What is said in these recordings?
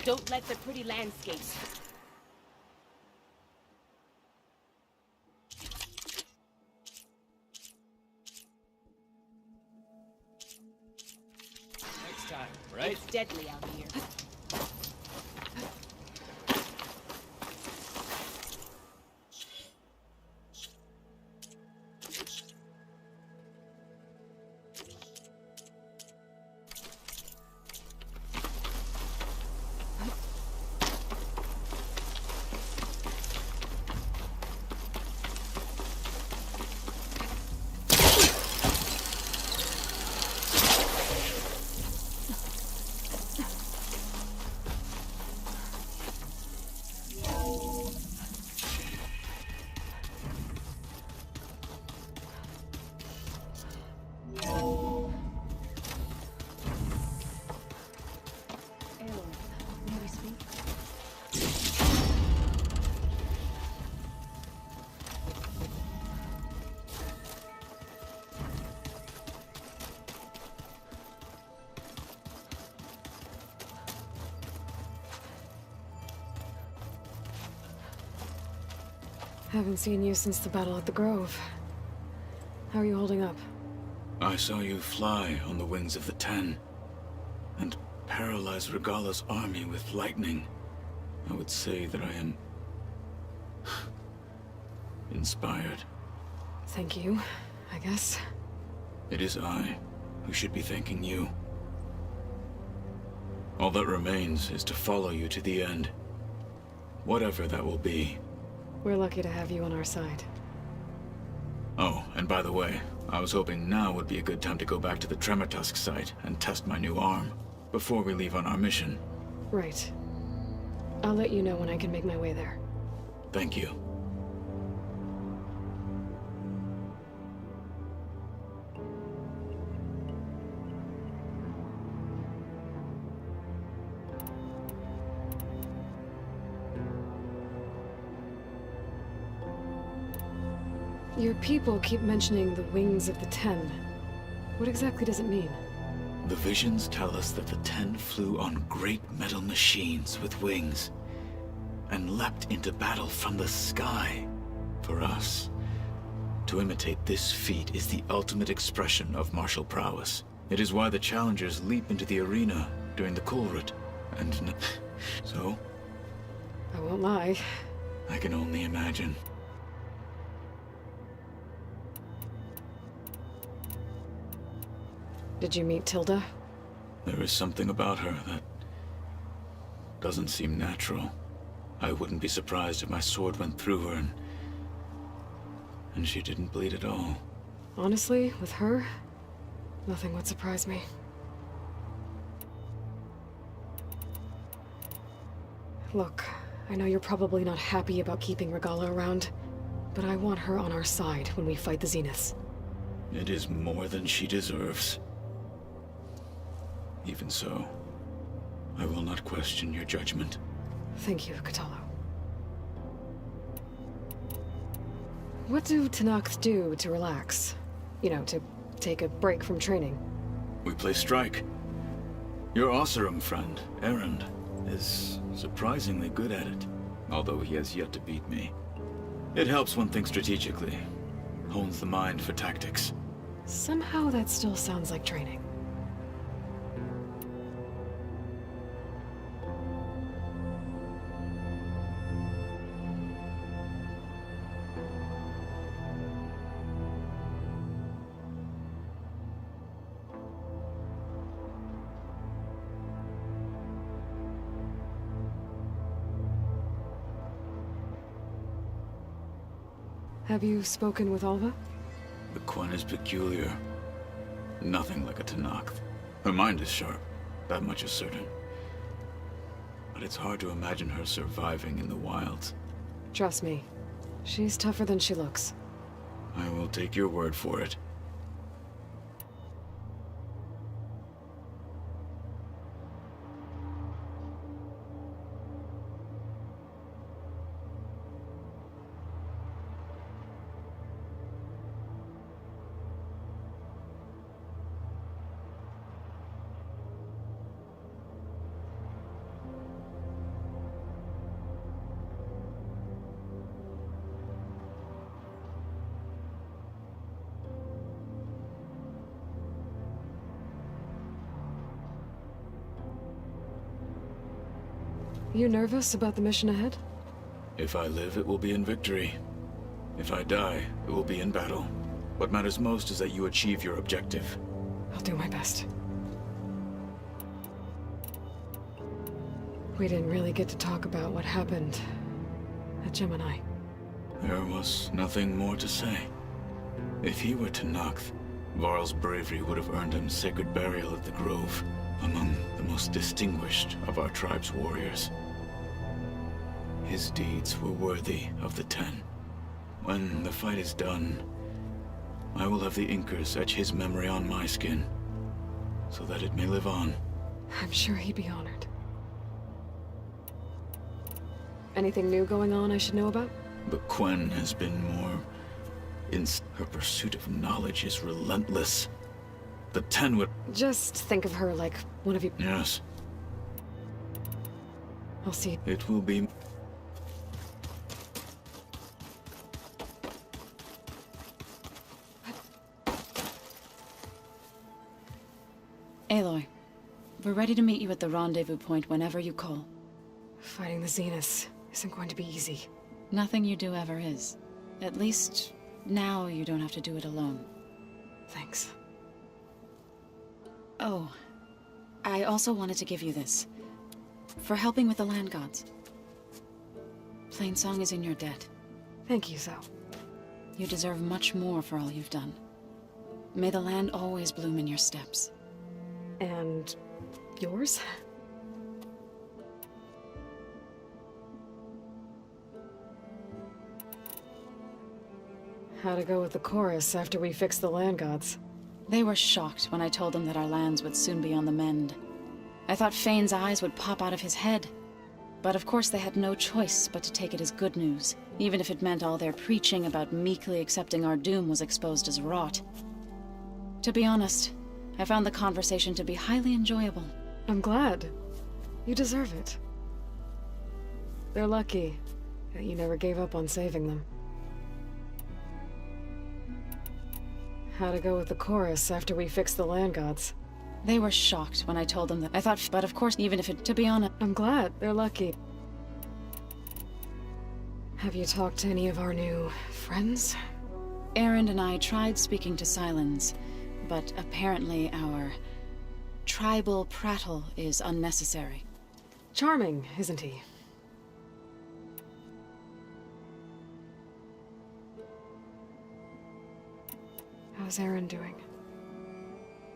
Don't let the pretty landscapes. Next time, right? It's deadly out here. Haven't seen you since the battle at the Grove. How are you holding up? I saw you fly on the wings of the Ten, and paralyze Regala's army with lightning. I would say that I am inspired. Thank you, I guess. It is I who should be thanking you. All that remains is to follow you to the end. Whatever that will be. We're lucky to have you on our side. Oh, and by the way, I was hoping now would be a good time to go back to the Tremortusk site and test my new arm, before we leave on our mission. Right. I'll let you know when I can make my way there. Thank you. Your people keep mentioning the wings of the Ten. What exactly does it mean? The visions tell us that the Ten flew on great metal machines with wings, and leapt into battle from the sky. For us, to imitate this feat is the ultimate expression of martial prowess. It is why the challengers leap into the arena during the Kulrut, and so? I won't lie. I can only imagine. Did you meet Tilda? There is something about her that doesn't seem natural. I wouldn't be surprised if my sword went through her and she didn't bleed at all. Honestly, with her, nothing would surprise me. Look, I know you're probably not happy about keeping Regala around, but I want her on our side when we fight the Zeniths. It is more than she deserves. Even so, I will not question your judgment. Thank you, Katalo. What do Tenakth do to relax? You know, to take a break from training? We play strike. Your Oseram friend, Erend, is surprisingly good at it, although he has yet to beat me. It helps one think strategically, hones the mind for tactics. Somehow that still sounds like training. Have you spoken with Alva? The Quen is peculiar. Nothing like a Tenakth. Her mind is sharp, that much is certain. But it's hard to imagine her surviving in the wilds. Trust me, she's tougher than she looks. I will take your word for it. You nervous about the mission ahead? If I live, it will be in victory. If I die, it will be in battle. What matters most is that you achieve your objective. I'll do my best. We didn't really get to talk about what happened at Gemini. There was nothing more to say. If he were to Noct, Varl's bravery would have earned him sacred burial at the Grove, among the most distinguished of our tribe's warriors. His deeds were worthy of the Ten. When the fight is done, I will have the Inkers etch his memory on my skin, so that it may live on. I'm sure he'd be honored. Anything new going on I should know about? But Quen has been more... Her pursuit of knowledge is relentless. The Ten would... Just think of her like one of you. Yes. I'll see. It will be... Aloy, we're ready to meet you at the rendezvous point whenever you call. Fighting the Zeniths isn't going to be easy. Nothing you do ever is. At least, now you don't have to do it alone. Thanks. Oh, I also wanted to give you this. For helping with the land gods. Plainsong is in your debt. Thank you, Zoe. You deserve much more for all you've done. May the land always bloom in your steps. And... yours? How'd it go with the chorus after we fixed the land gods? They were shocked when I told them that our lands would soon be on the mend. I thought Fane's eyes would pop out of his head. But of course they had no choice but to take it as good news, even if it meant all their preaching about meekly accepting our doom was exposed as rot. To be honest, I found the conversation to be highly enjoyable. I'm glad. You deserve it. They're lucky that you never gave up on saving them. How'd it go with the chorus after we fixed the land gods? They were shocked when I told them that. I thought, but of course, even if it, to be honest... I'm glad. They're lucky. Have you talked to any of our new friends? Erend and I tried speaking to Silence, but apparently our tribal prattle is unnecessary. Charming, isn't he? How's Aaron doing?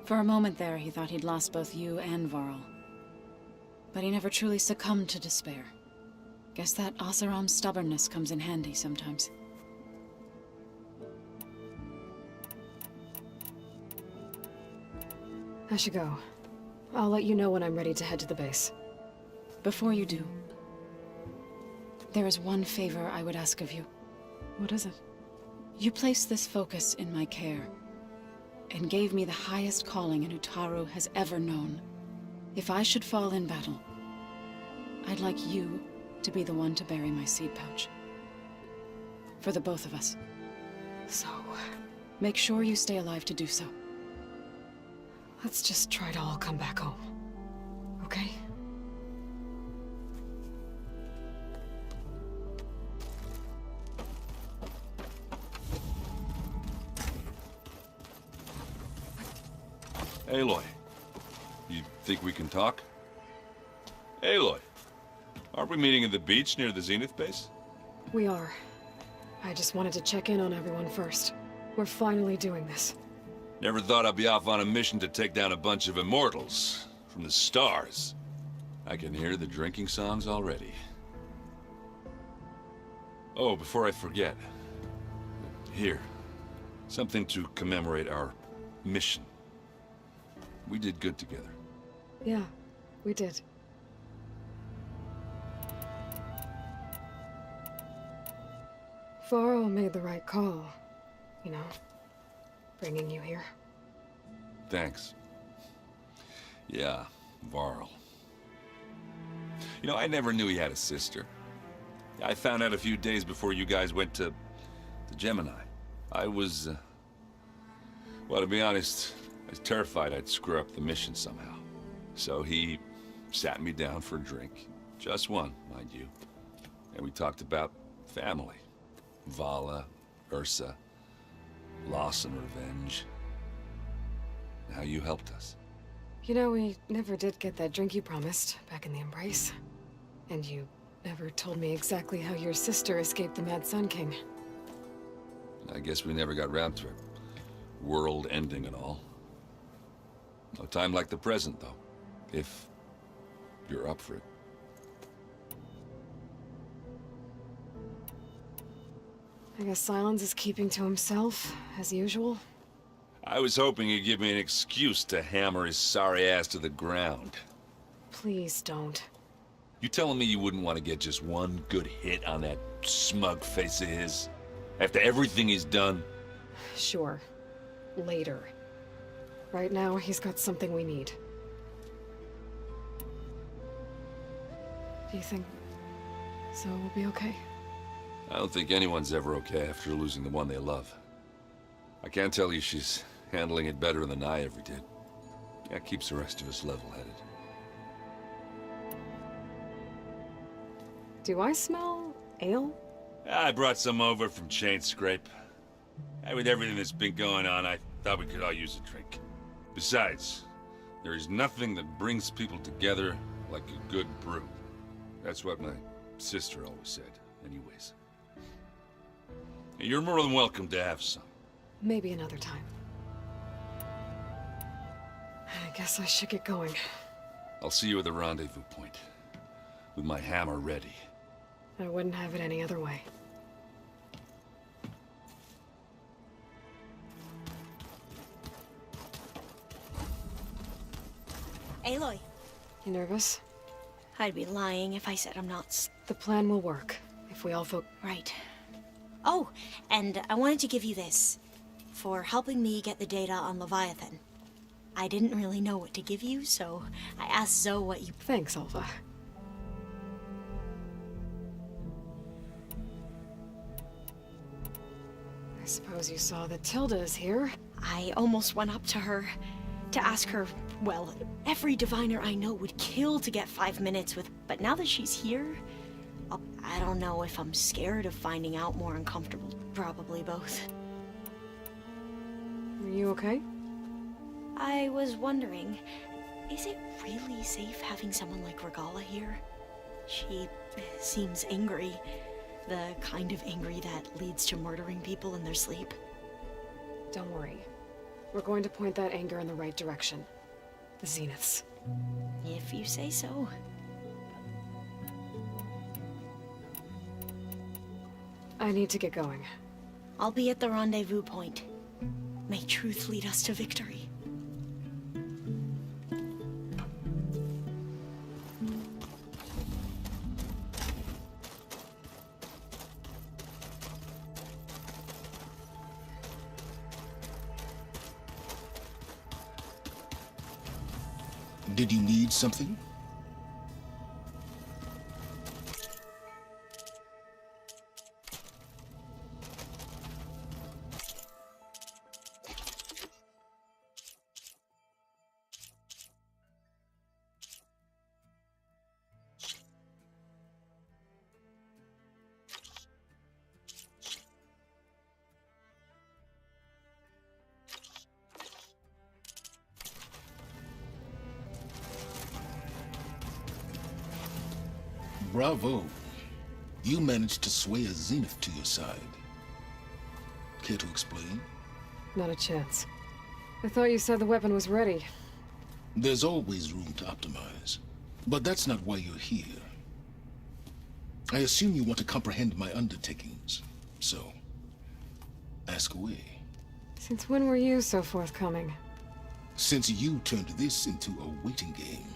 For a moment there, he thought he'd lost both you and Varl. But he never truly succumbed to despair. Guess that Oseram's stubbornness comes in handy sometimes. I should go. I'll let you know when I'm ready to head to the base. Before you do, there is one favor I would ask of you. What is it? You placed this focus in my care, and gave me the highest calling an Utaru has ever known. If I should fall in battle, I'd like you to be the one to bury my seed pouch. For the both of us. So... make sure you stay alive to do so. let's just try to all come back home. Okay? Aloy, you think we can talk? Aloy, aren't we meeting at the beach near the Zenith base? We are. I just wanted to check in on everyone first. We're finally doing this. Never thought I'd be off on a mission to take down a bunch of immortals from the stars. I can hear the drinking songs already. Oh, before I forget. Here. Something to commemorate our mission. We did good together. Yeah, we did. Varl made the right call. You know, bringing you here. Thanks. Yeah, Varl. You know, I never knew he had a sister. I found out a few days before you guys went to Gemini. I was, well, to be honest, I was terrified I'd screw up the mission somehow. So he sat me down for a drink, Just one, mind you. And we talked about family. Vala, Ursa, loss and revenge. How you helped us. You know, we never did get that drink you promised back in the Embrace. And you never told me exactly how your sister escaped the Mad Sun King. I guess we never got round to it. World ending and all. No time like the present, though. If you're up for it. I guess Silence is keeping to himself, as usual. I was hoping he'd give me an excuse to hammer his sorry ass to the ground. Please don't. You telling me you wouldn't want to get just one good hit on that smug face of his? After everything he's done? Sure. Later. Right now, he's got something we need. Do you think Zoe will be okay? I don't think anyone's ever okay after losing the one they love. I can't tell you she's handling it better than I ever did. That keeps the rest of us level-headed. Do I smell ale? I brought some over from Chain Scrape. And with everything that's been going on, I thought we could all use a drink. Besides, there is nothing that brings people together like a good brew. That's what my sister always said, anyways. You're more than welcome to have some. Maybe another time. I guess I should get going. I'll see you at the rendezvous point, with my hammer ready. I wouldn't have it any other way. Aloy, You nervous? I'd be lying if I said I'm not. The plan will work, if we all vote. Right. Oh, and I wanted to give you this, for helping me get the data on Leviathan. I didn't really know what to give you, so I asked Zoe what you... Thanks, Alva. I suppose you saw that Tilda is here. I almost went up to her to ask her, well, every diviner I know would kill to get 5 minutes with, but now that she's here, I don't know if I'm scared of finding out more uncomfortable. Probably both. Are you okay? I was wondering, is it really safe having someone like Regala here? She seems angry. The kind of angry that leads to murdering people in their sleep. Don't worry. We're going to point that anger in the right direction. The Zeniths. If you say so. I need to get going. I'll be at the rendezvous point. May truth lead us to victory. Did you need something? Bravo. You managed to sway a Zenith to your side. Care to explain? Not a chance. I thought you said the weapon was ready. There's always room to optimize. But that's not why you're here. I assume you want to comprehend my undertakings. So, ask away. Since when were you so forthcoming? Since you turned this into a waiting game.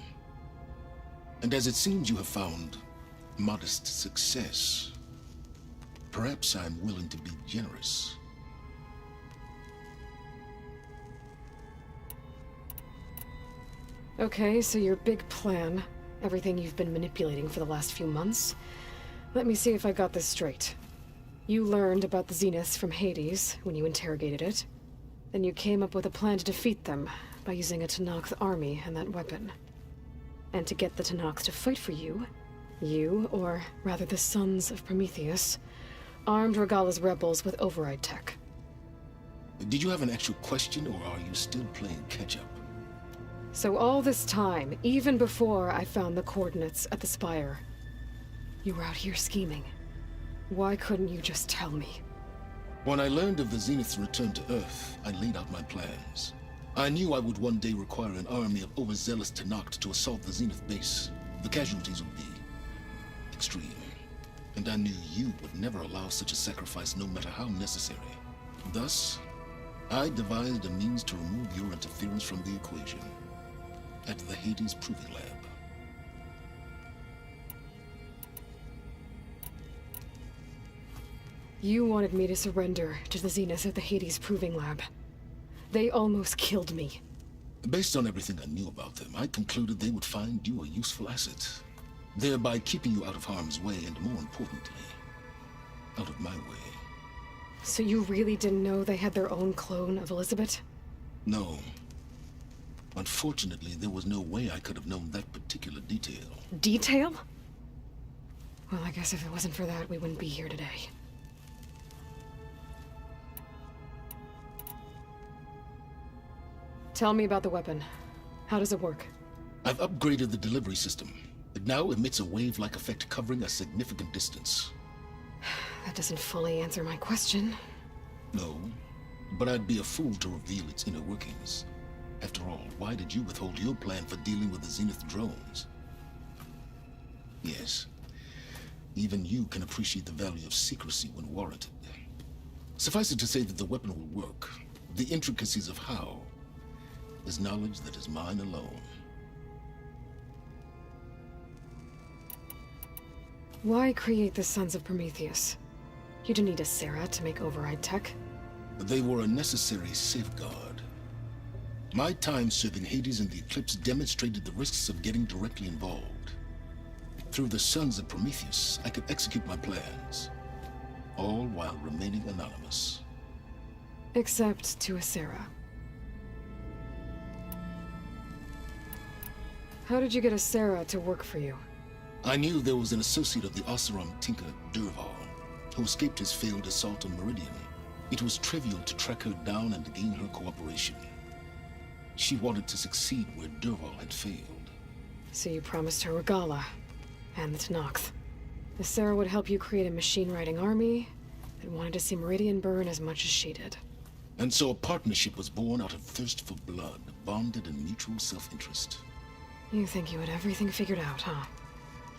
And as it seems you have found modest success, perhaps I'm willing to be generous. Okay, so your big plan, everything you've been manipulating for the last few months. Let me see if I got this straight. You learned about the Zeniths from Hades when you interrogated it. Then you came up with a plan to defeat them by using a Tenakth army and that weapon. And to get the Tenakth to fight for you, You, or rather the Sons of Prometheus, armed Regala's rebels with override tech. Did you have an actual question, or are you still playing catch-up? So all this time, even before I found the coordinates at the Spire, you were out here scheming. Why couldn't you just tell me? When I learned of the Zenith's return to Earth, I laid out my plans. I knew I would one day require an army of overzealous Tenakth to assault the Zenith base. The casualties would be extreme. And I knew you would never allow such a sacrifice, no matter how necessary. Thus, I devised a means to remove your interference from the equation at the Hades Proving Lab. You wanted me to surrender to the Zenith at the Hades Proving Lab. They almost killed me. Based on everything I knew about them, I concluded they would find you a useful asset, thereby keeping you out of harm's way and, more importantly, out of my way. So you really didn't know they had their own clone of Elizabeth? No. Unfortunately, there was no way I could have known that particular detail. Detail? Well, I guess if it wasn't for that, we wouldn't be here today. Tell me about the weapon. How does it work? I've upgraded the delivery system. It now emits a wave-like effect covering a significant distance. That doesn't fully answer my question. No, but I'd be a fool to reveal its inner workings. After all, why did you withhold your plan for dealing with the Zenith drones? Yes, even you can appreciate the value of secrecy when warranted. Suffice it to say that the weapon will work. The intricacies of how is knowledge that is mine alone. Why create the Sons of Prometheus? You didn't need a Sarah to make override tech. They were a necessary safeguard. My time serving Hades and the Eclipse demonstrated the risks of getting directly involved. Through the Sons of Prometheus, I could execute my plans, all while remaining anonymous. Except to a Sarah. How did you get a Sarah to work for you? I knew there was an associate of the Oseram tinker, Durval, who escaped his failed assault on Meridian. It was trivial to track her down and gain her cooperation. She wanted to succeed where Durval had failed. So you promised her Regala, and the Tenakth. The Sarah would help you create a machine-riding army that wanted to see Meridian burn as much as she did. And so a partnership was born out of thirst for blood, bonded in mutual self-interest. You think you had everything figured out, huh?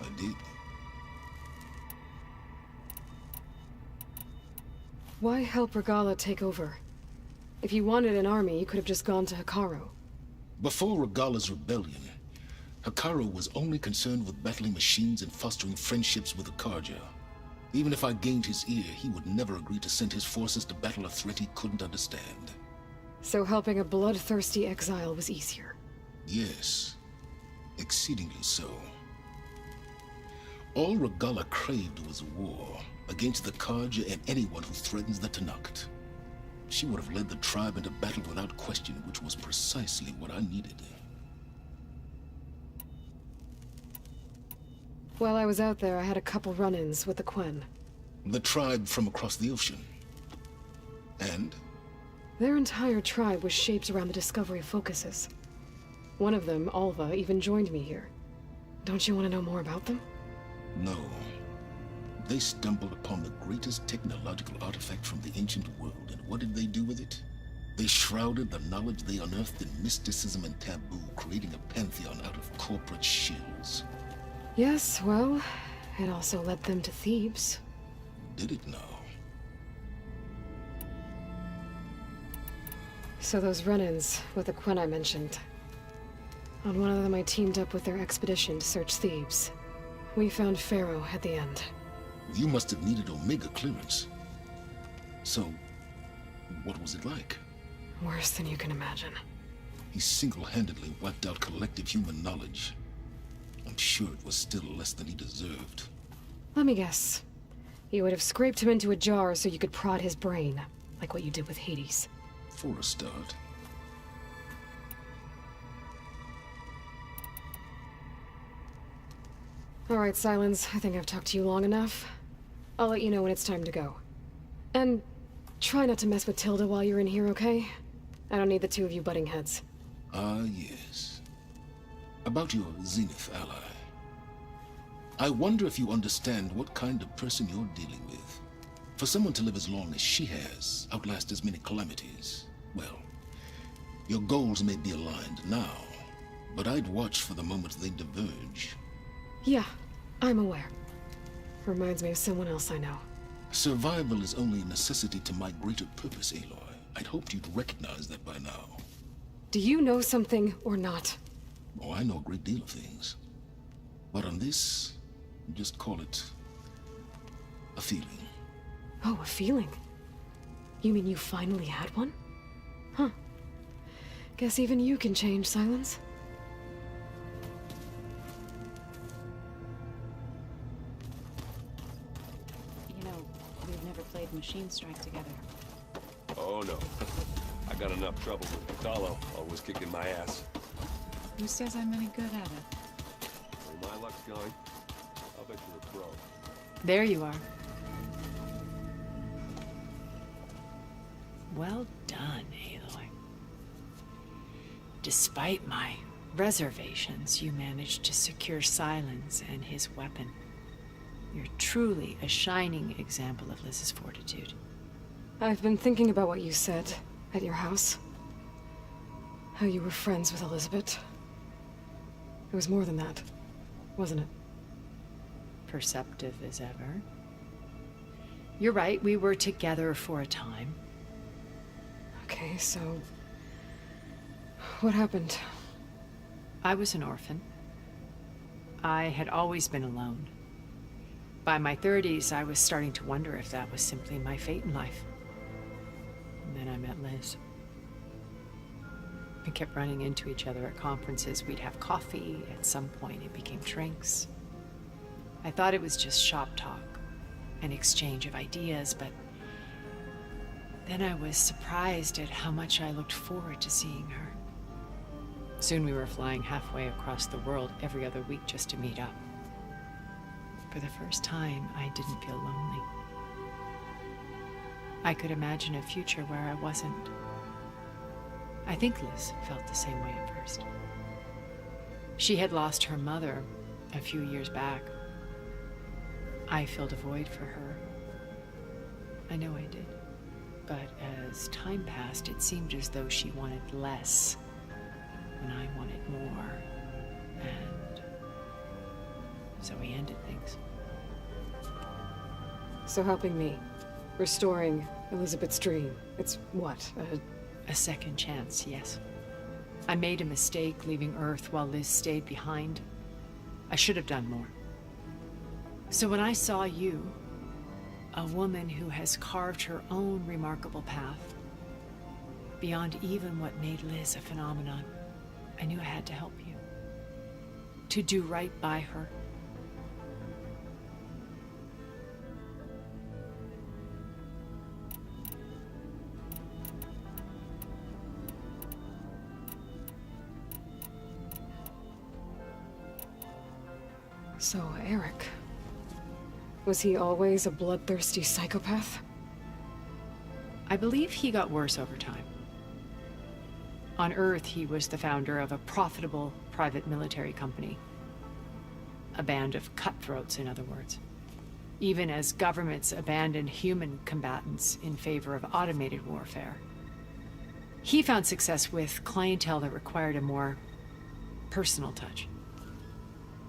I did. Why help Regala take over? If you wanted an army, you could have just gone to Hikaru. Before Regala's rebellion, Hikaru was only concerned with battling machines and fostering friendships with the Karja. Even if I gained his ear, he would never agree to send his forces to battle a threat he couldn't understand. So helping a bloodthirsty exile was easier? Yes, exceedingly so. All Regala craved was war against the Karja and anyone who threatens the Tenakth. She would have led the tribe into battle without question, which was precisely what I needed. While I was out there, I had a couple run-ins with the Quen. The tribe from across the ocean. And? Their entire tribe was shaped around the discovery of focuses. One of them, Alva, even joined me here. Don't you want to know more about them? No. They stumbled upon the greatest technological artifact from the ancient world, and what did they do with it? They shrouded the knowledge they unearthed in mysticism and taboo, creating a pantheon out of corporate shills. Yes, well, it also led them to Thebes. Did it now? So those run-ins with the Quen I mentioned. On one of them I teamed up with their expedition to search Thebes. We found Pharaoh at the end. You must have needed Omega clearance. So, what was it like? Worse than you can imagine. He single-handedly wiped out collective human knowledge. I'm sure it was still less than he deserved. Let me guess. You would have scraped him into a jar so you could prod his brain, like what you did with Hades. For a start. Alright, Silence. I think I've talked to you long enough. I'll let you know when it's time to go. And try not to mess with Tilda while you're in here, okay? I don't need the two of you butting heads. Ah, yes. About your Zenith ally. I wonder if you understand what kind of person you're dealing with. For someone to live as long as she has, outlast as many calamities, well, your goals may be aligned now, but I'd watch for the moment they diverge. Yeah, I'm aware. Reminds me of someone else I know. Survival is only a necessity to my greater purpose, Aloy. I'd hoped you'd recognize that by now. Do you know something or not? Oh, I know a great deal of things. But on this, just call it a feeling. Oh, a feeling? You mean you finally had one? Huh. Guess even you can change, Silence. You know, we've never played Machine Strike together. Oh no. I got enough trouble with Vitalo, always kicking my ass. Who says I'm any good at it? Where my luck's going, I'll bet you're a pro. There you are. Well done, Aloy. Despite my reservations, you managed to secure Silence and his weapon. You're truly a shining example of Liz's fortitude. I've been thinking about what you said at your house. How you were friends with Elizabeth. It was more than that, wasn't it? Perceptive as ever. You're right, we were together for a time. Okay, so... what happened? I was an orphan. I had always been alone. By my 30s, I was starting to wonder if that was simply my fate in life. And then I met Liz. We kept running into each other at conferences. We'd have coffee. At some point, it became drinks. I thought it was just shop talk, an exchange of ideas, but then I was surprised at how much I looked forward to seeing her. Soon we were flying halfway across the world every other week just to meet up. For the first time, I didn't feel lonely. I could imagine a future where I wasn't. I think Liz felt the same way at first. She had lost her mother a few years back. I filled a void for her. I know I did. But as time passed, it seemed as though she wanted less, and I wanted more. And so we ended things. So helping me. Restoring Elizabeth's dream. It's what? A second chance, yes. I made a mistake leaving Earth while Liz stayed behind. I should have done more. So when I saw you, a woman who has carved her own remarkable path, beyond even what made Liz a phenomenon, I knew I had to help you. To do right by her. So, Eric... was he always a bloodthirsty psychopath? I believe he got worse over time. On Earth, he was the founder of a profitable private military company. A band of cutthroats, in other words. Even as governments abandoned human combatants in favor of automated warfare. He found success with clientele that required a more personal touch.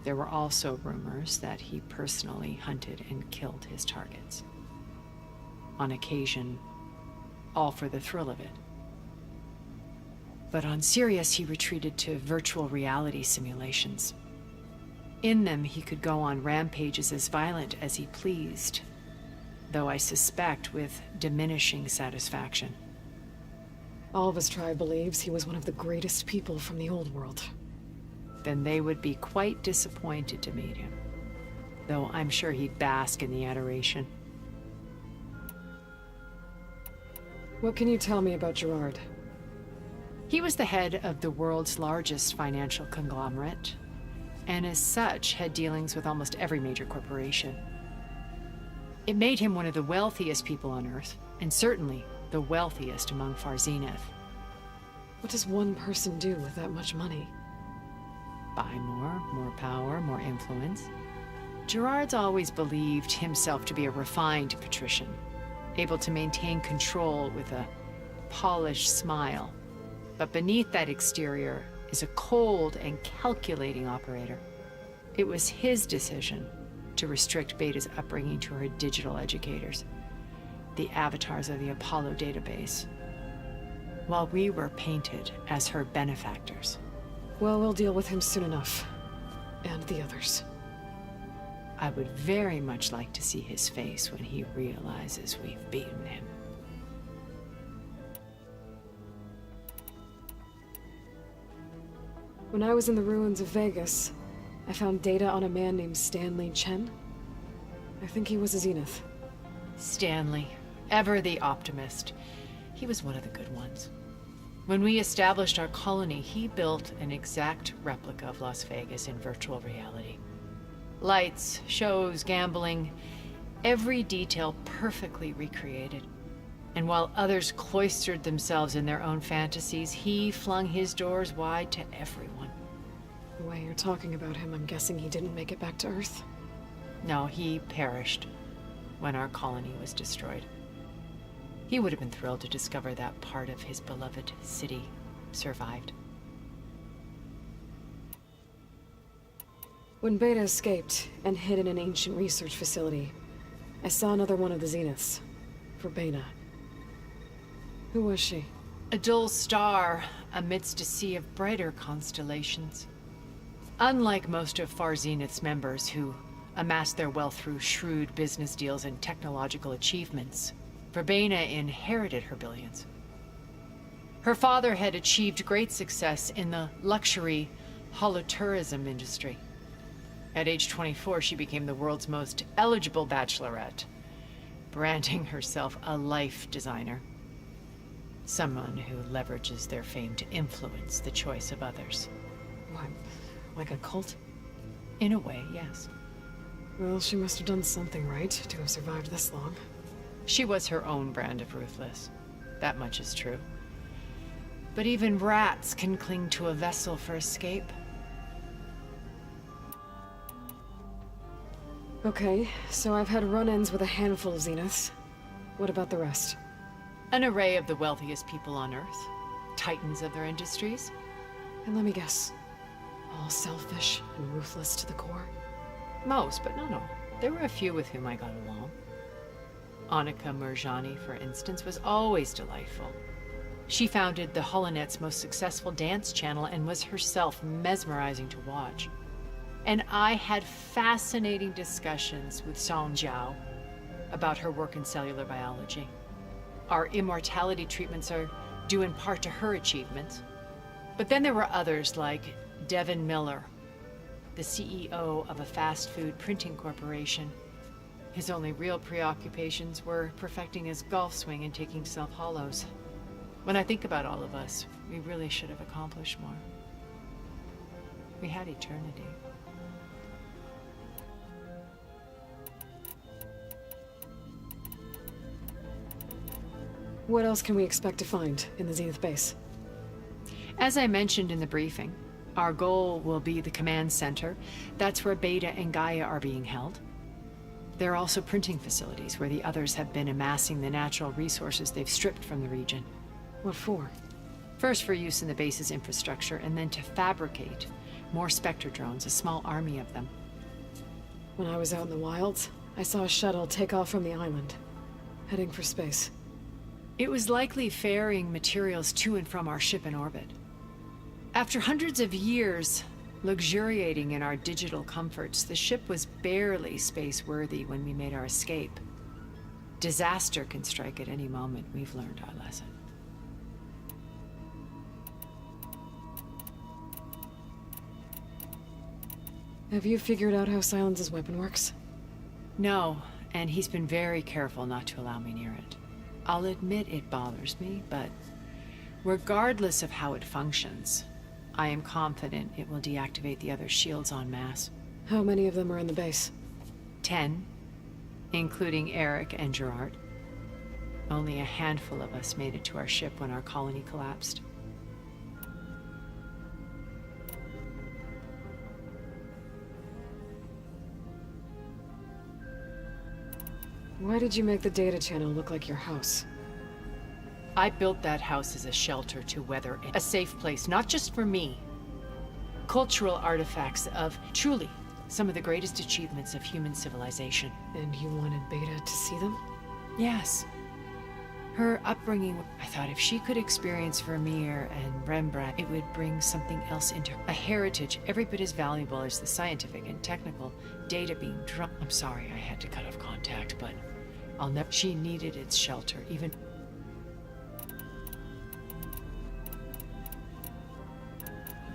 There were also rumors that he personally hunted and killed his targets. On occasion, all for the thrill of it. But on Sirius, he retreated to virtual reality simulations. In them, he could go on rampages as violent as he pleased, though I suspect with diminishing satisfaction. All of his tribe believes he was one of the greatest people from the old world. Then they would be quite disappointed to meet him, though I'm sure he'd bask in the adoration. What can you tell me about Gerard? He was the head of the world's largest financial conglomerate, and as such had dealings with almost every major corporation. It made him one of the wealthiest people on Earth, and certainly the wealthiest among Far Zenith. What does one person do with that much money? Buy more power, more influence. Gerard's always believed himself to be a refined patrician, able to maintain control with a polished smile. But beneath that exterior is a cold and calculating operator. It was his decision to restrict Beta's upbringing to her digital educators, the avatars of the Apollo database, while we were painted as her benefactors. Well, we'll deal with him soon enough. And the others. I would very much like to see his face when he realizes we've beaten him. When I was in the ruins of Vegas, I found data on a man named Stanley Chen. I think he was a Zenith. Stanley, ever the optimist. He was one of the good ones. When we established our colony, he built an exact replica of Las Vegas in virtual reality. Lights, shows, gambling, every detail perfectly recreated. And while others cloistered themselves in their own fantasies, he flung his doors wide to everyone. The way you're talking about him, I'm guessing he didn't make it back to Earth? No, he perished when our colony was destroyed. He would have been thrilled to discover that part of his beloved city survived. When Beta escaped and hid in an ancient research facility, I saw another one of the Zeniths. Verbena. Who was she? A dull star amidst a sea of brighter constellations. Unlike most of Far Zenith's members who amassed their wealth through shrewd business deals and technological achievements, Verbena inherited her billions. Her father had achieved great success in the luxury holotourism industry. At age 24, she became the world's most eligible bachelorette, branding herself a life designer. Someone who leverages their fame to influence the choice of others. What, like a cult? In a way, yes. Well, she must have done something right to have survived this long. She was her own brand of ruthless. That much is true. But even rats can cling to a vessel for escape. Okay, so I've had run-ins with a handful of Zeniths. What about the rest? An array of the wealthiest people on Earth. Titans of their industries. And let me guess, all selfish and ruthless to the core? Most, but not all. There were a few with whom I got along. Annika Murjani, for instance, was always delightful. She founded the HoloNet's most successful dance channel and was herself mesmerizing to watch. And I had fascinating discussions with Song Jiao about her work in cellular biology. Our immortality treatments are due in part to her achievements. But then there were others like Devin Miller, the CEO of a fast food printing corporation. His only real preoccupations were perfecting his golf swing and taking self-hollows. When I think about all of us, we really should have accomplished more. We had eternity. What else can we expect to find in the Zenith base? As I mentioned in the briefing, our goal will be the command center. That's where Beta and Gaia are being held. There are also printing facilities where the others have been amassing the natural resources they've stripped from the region. What for? First for use in the base's infrastructure, and then to fabricate more Spectre drones, a small army of them. When I was out in the wilds, I saw a shuttle take off from the island, heading for space. It was likely ferrying materials to and from our ship in orbit. After hundreds of years luxuriating in our digital comforts, the ship was barely space-worthy when we made our escape. Disaster can strike at any moment. We've learned our lesson. Have you figured out how Silence's weapon works? No, and he's been very careful not to allow me near it. I'll admit it bothers me, but regardless of how it functions, I am confident it will deactivate the other shields en masse. How many of them are in the base? 10, including Eric and Gerard. Only a handful of us made it to our ship when our colony collapsed. Why did you make the data channel look like your house? I built that house as a shelter to weather it. A safe place, not just for me. Cultural artifacts of, truly, some of the greatest achievements of human civilization. And you wanted Beta to see them? Yes. Her upbringing, I thought if she could experience Vermeer and Rembrandt, it would bring something else into her. A heritage every bit as valuable as the scientific and technical data being drawn. I'm sorry I had to cut off contact, but I'll never. She needed its shelter, even.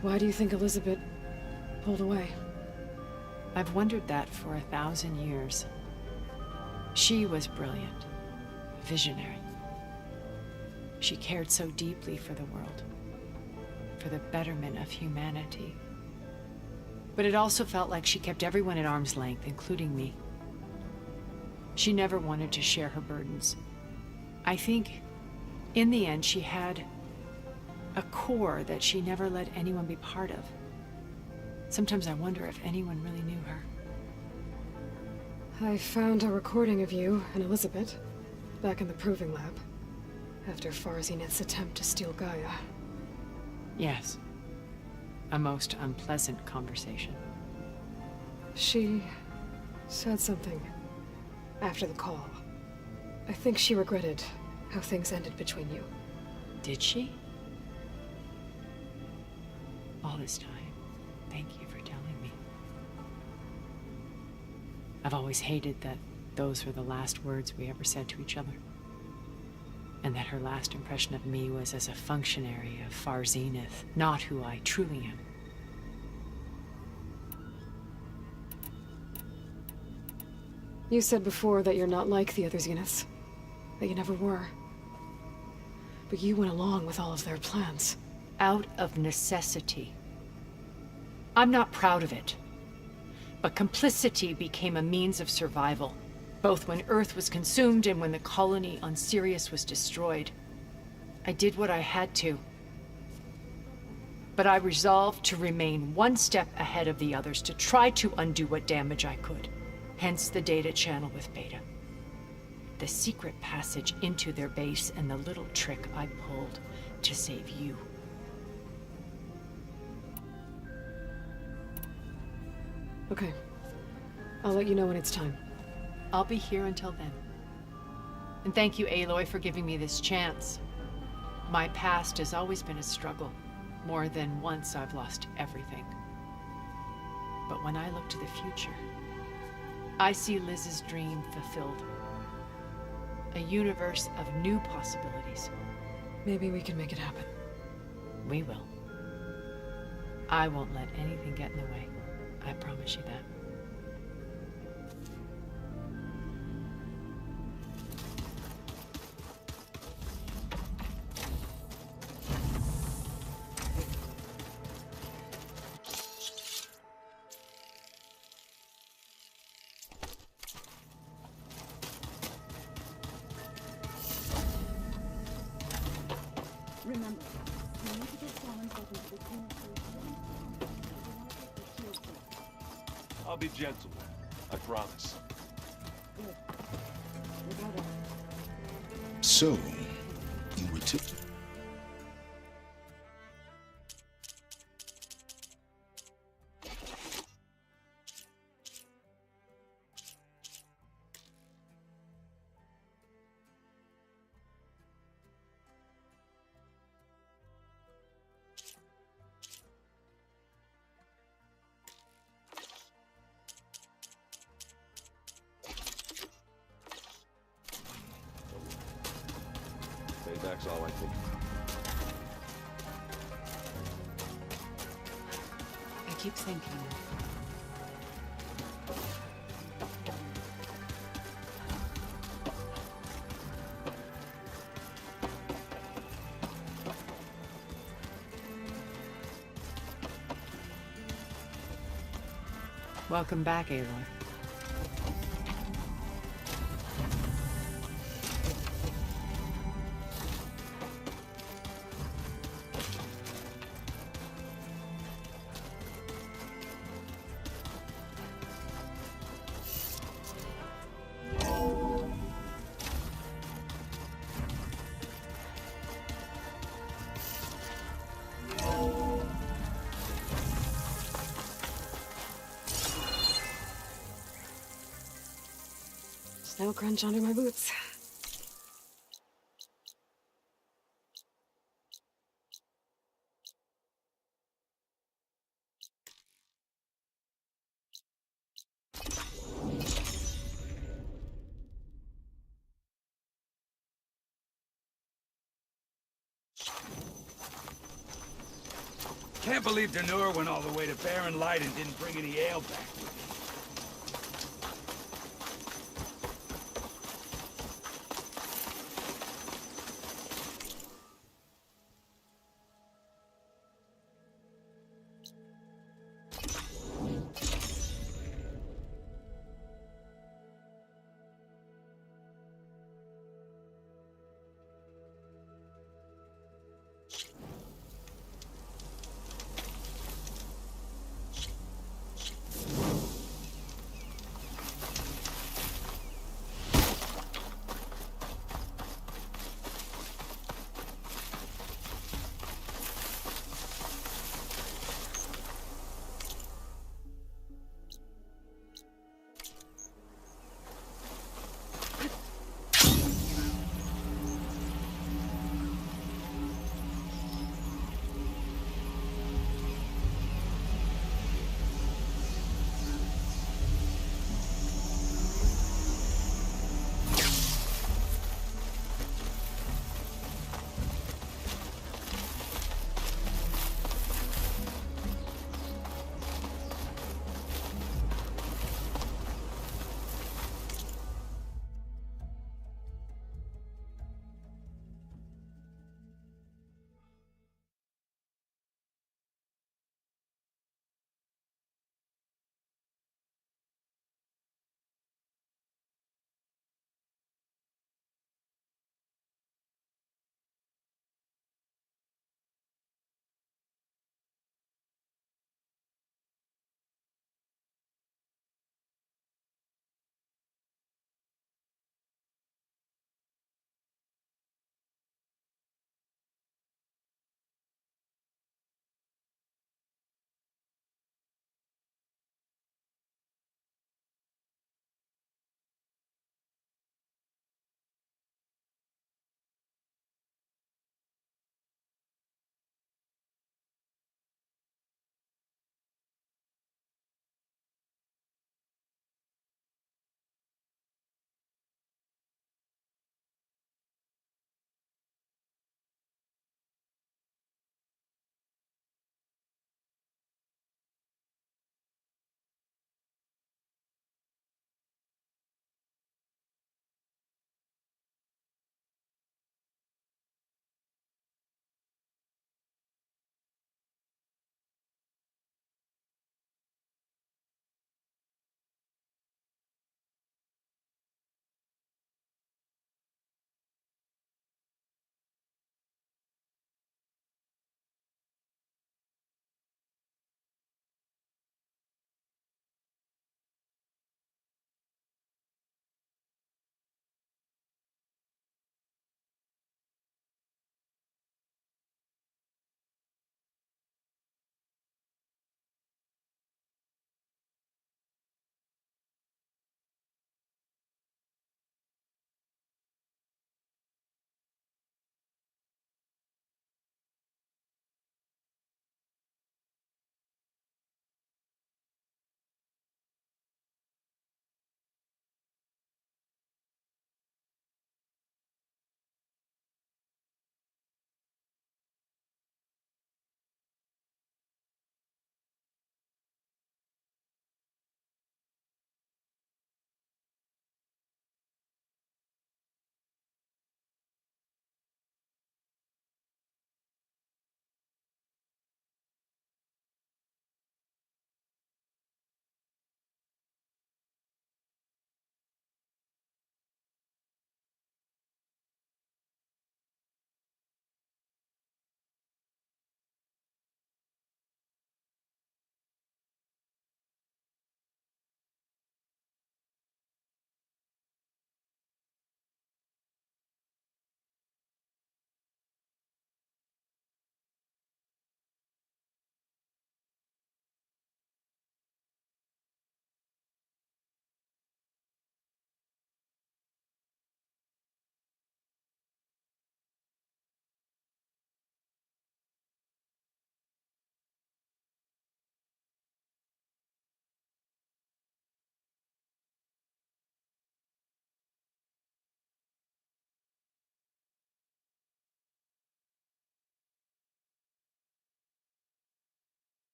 Why do you think Elizabeth pulled away? I've wondered that for 1,000 years. She was brilliant, visionary. She cared so deeply for the world, for the betterment of humanity. But it also felt like she kept everyone at arm's length, including me. She never wanted to share her burdens. I think, in the end, she had a core that she never let anyone be part of. Sometimes I wonder if anyone really knew her. I found a recording of you and Elizabeth back in the proving lab after Farzineth's attempt to steal Gaia. Yes. A most unpleasant conversation. She said something after the call. I think she regretted how things ended between you. Did she? All this time, thank you for telling me. I've always hated that those were the last words we ever said to each other. And that her last impression of me was as a functionary of Farzineth, not who I truly am. You said before that you're not like the other Zeniths. That you never were. But you went along with all of their plans. Out of necessity. I'm not proud of it. But complicity became a means of survival, both when Earth was consumed and when the colony on Sirius was destroyed. I did what I had to. But I resolved to remain one step ahead of the others, to try to undo what damage I could. Hence the data channel with Beta. The secret passage into their base and the little trick I pulled to save you. Okay. I'll let you know when it's time. I'll be here until then. And thank you, Aloy, for giving me this chance. My past has always been a struggle. More than once I've lost everything. But when I look to the future, I see Liz's dream fulfilled. A universe of new possibilities. Maybe we can make it happen. We will. I won't let anything get in the way. I promise you that. Remember, you need to get Solomon open to the cleaner station. I'll be gentle. I promise. So, you were to... Payback's all I think. I keep thinking. Welcome back, Aloy. Snow crunch under my boots. Can't believe Danur went all the way to Barren Light and didn't bring any ale back with him.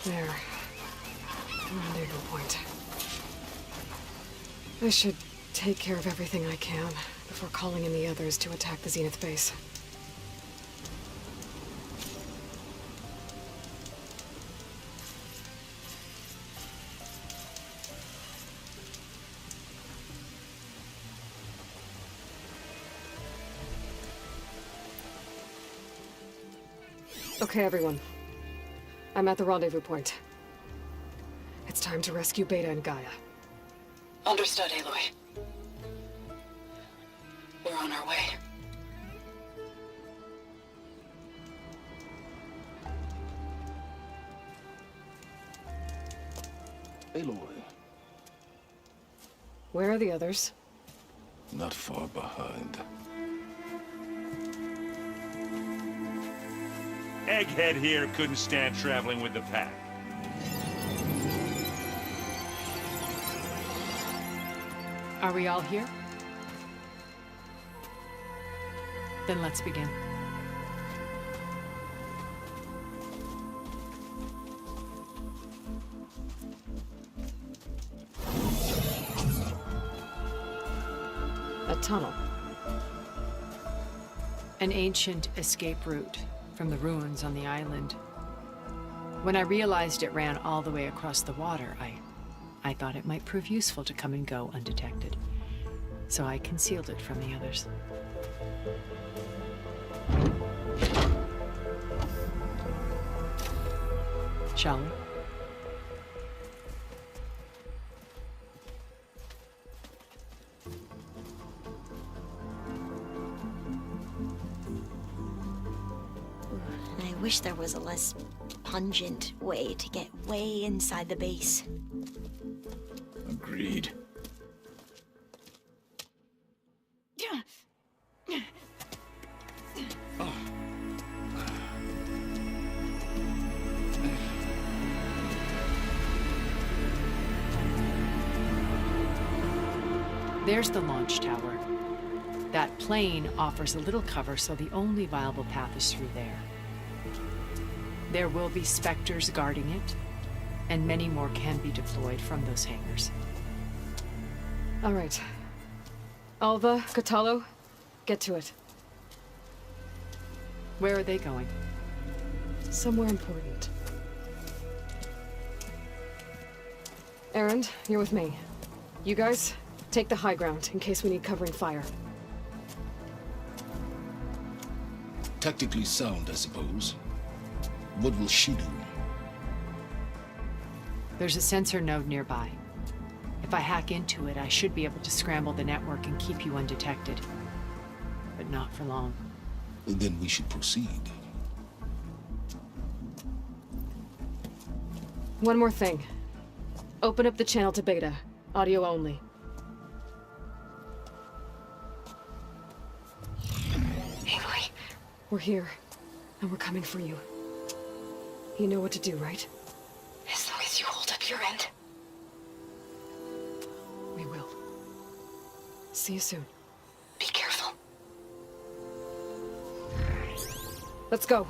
There. Rendezvous point. I should take care of everything I can before calling in the others to attack the Zenith base. Okay, everyone. I'm at the rendezvous point. It's time to rescue Beta and Gaia. Understood, Aloy. We're on our way. Aloy, Where are the others? not far behind. Egghead here couldn't stand traveling with the pack. Are we all here? Then let's begin. A tunnel. An ancient escape route from the ruins on the island. When I realized it ran all the way across the water, I thought it might prove useful to come and go undetected. So I concealed it from the others. Shall we? I wish there was a less pungent way to get way inside the base. Agreed. There's the launch tower. That plane offers a little cover, so the only viable path is through there. There will be Spectres guarding it, and many more can be deployed from those hangars. All right. Alva, Catalo, get to it. Where are they going? Somewhere important. Erend, you're with me. You guys, take the high ground in case we need covering fire. Tactically sound, I suppose. What will she do? There's a sensor node nearby. If I hack into it, I should be able to scramble the network and keep you undetected. But not for long. Then we should proceed. One more thing. Open up the channel to Beta. Audio only. Aloy. We're here, and we're coming for you. You know what to do, right? As long as you hold up your end. We will. See you soon. Be careful. Let's go.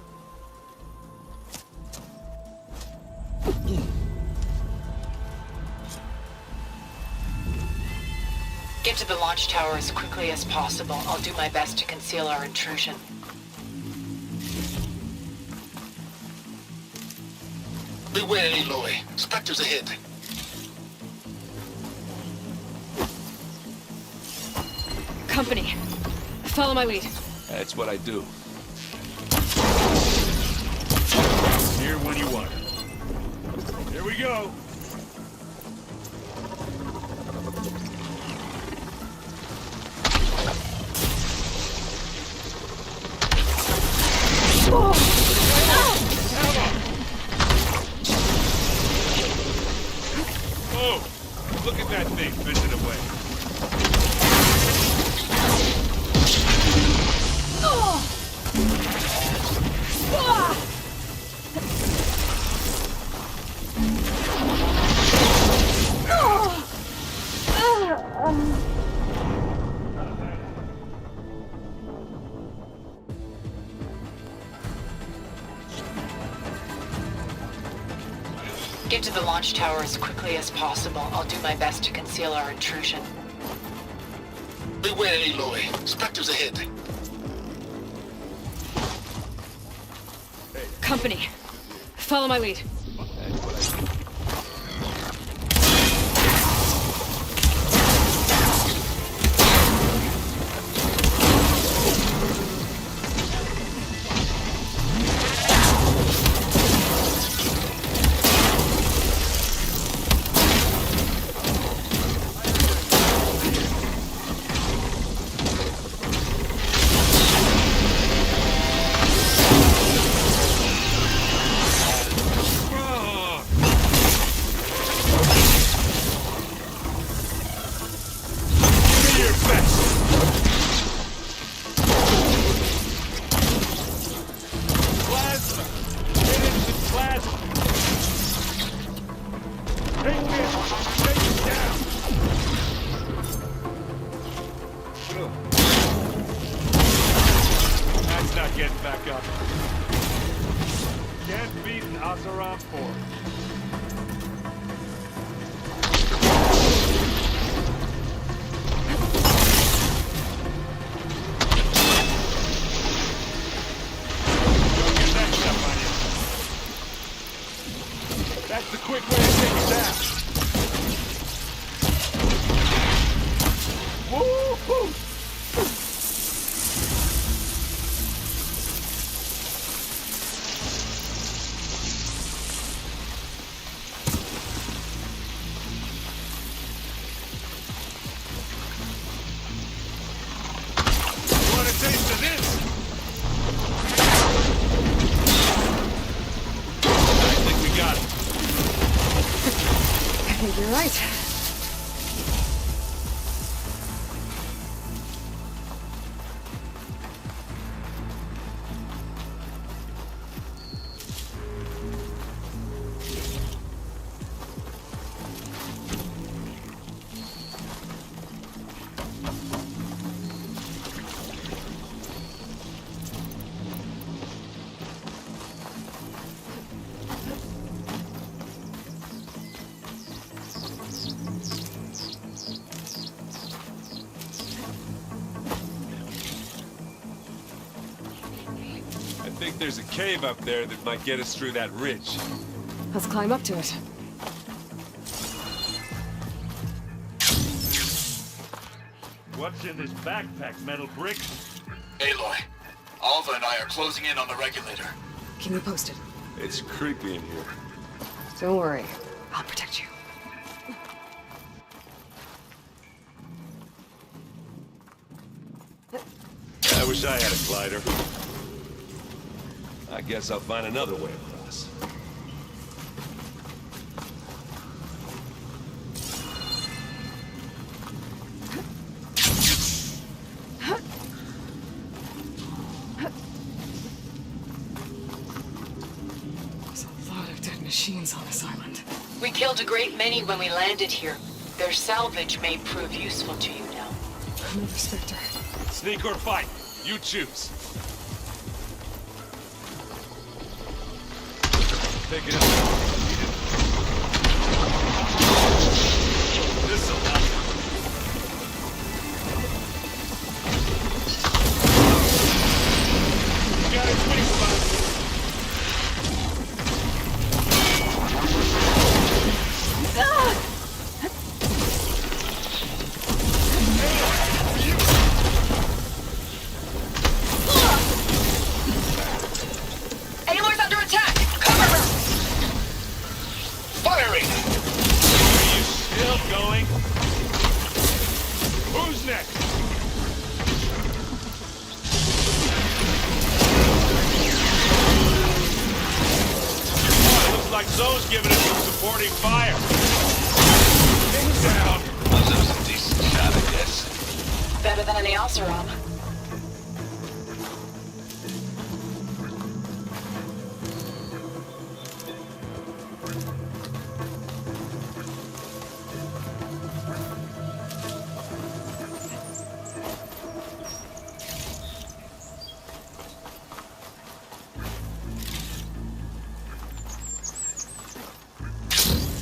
Get to the launch tower as quickly as possible. I'll do my best to conceal our intrusion. Beware, Aloy. Spectres ahead. Company. Follow my lead. That's what I do. Here when you want it. Here we go. Oh, look at that thing fishing away. Get to the launch tower as quickly as possible. I'll do my best to conceal our intrusion. Beware, Aloy. Spectres ahead. Company. Follow my lead. That's the quick way to take it down. Woo-hoo! Want a taste of this? I think we got it. I think you're right. I think there's a cave up there that might get us through that ridge. Let's climb up to it. What's in this backpack, metal brick? Aloy, Alva and I are closing in on the regulator. Keep me posted. It's creepy in here. Don't worry. I'll protect you. I wish I had a glider. I guess I'll find another way across. There's a lot of dead machines on this island. We killed a great many when we landed here. Their salvage may prove useful to you now. Another Spectre. Sneak or fight, you choose. Take it up. This'll help. You got a quick spot. Aloy's under attack! Cover her! Firing! Are you still going? Who's next? Oh, it looks like Zoe's giving us some supporting fire. Things down. That was a decent shot, I guess. Better than any Oseram.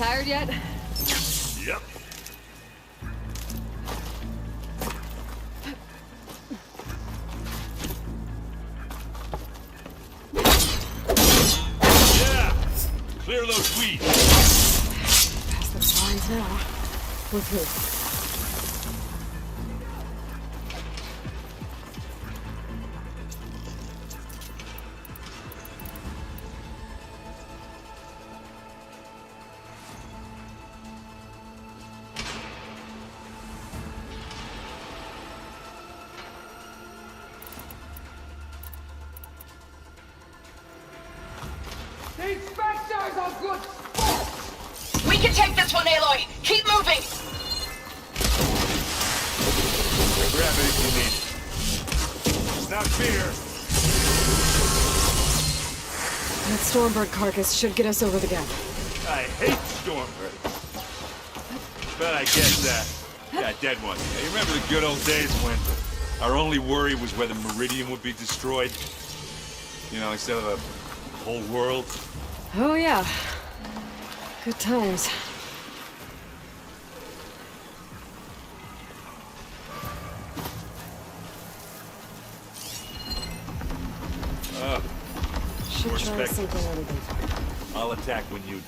Tired yet? Yep. Yeah! Clear those weeds. Past those lines now. With who? We can take this one, Aloy! Keep moving! Grab it if you need it. It's not fear. That Stormbird carcass should get us over the gap. I hate Stormbird. But I get that. Yeah, dead one. Hey, you remember the good old days when our only worry was whether Meridian would be destroyed? You know, instead of the whole world? Oh yeah. Good times. Should more try spec- something other than fire. I'll attack when you...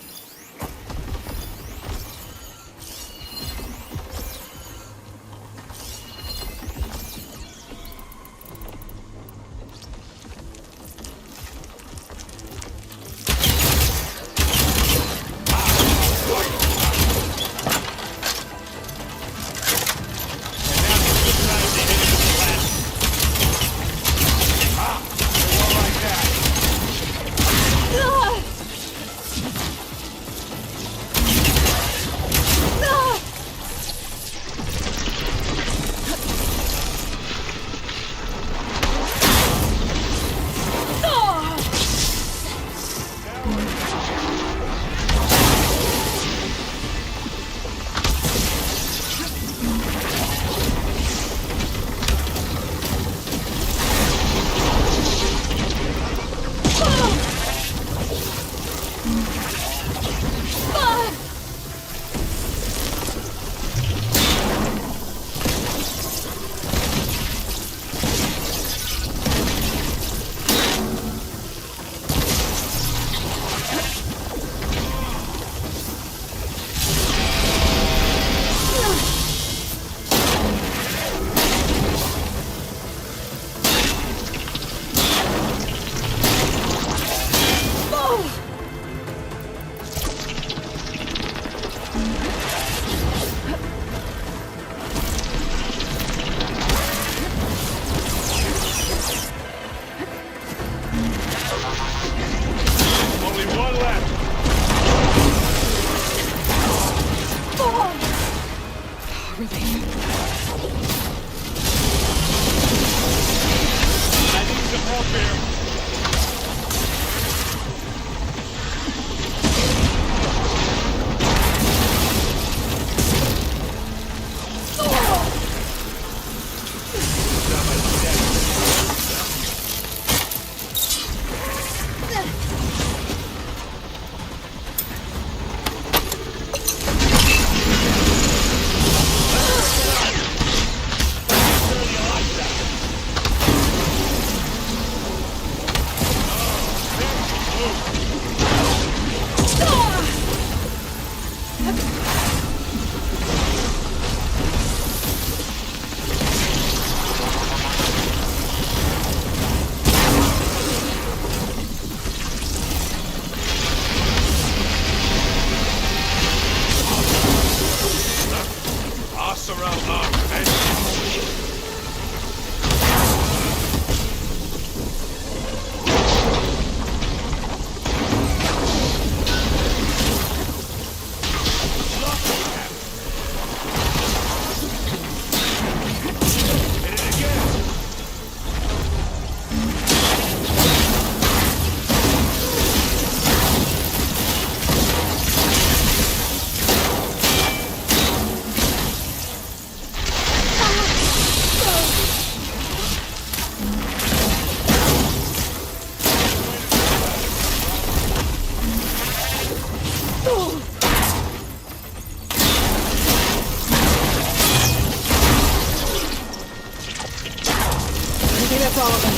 think that's all of them.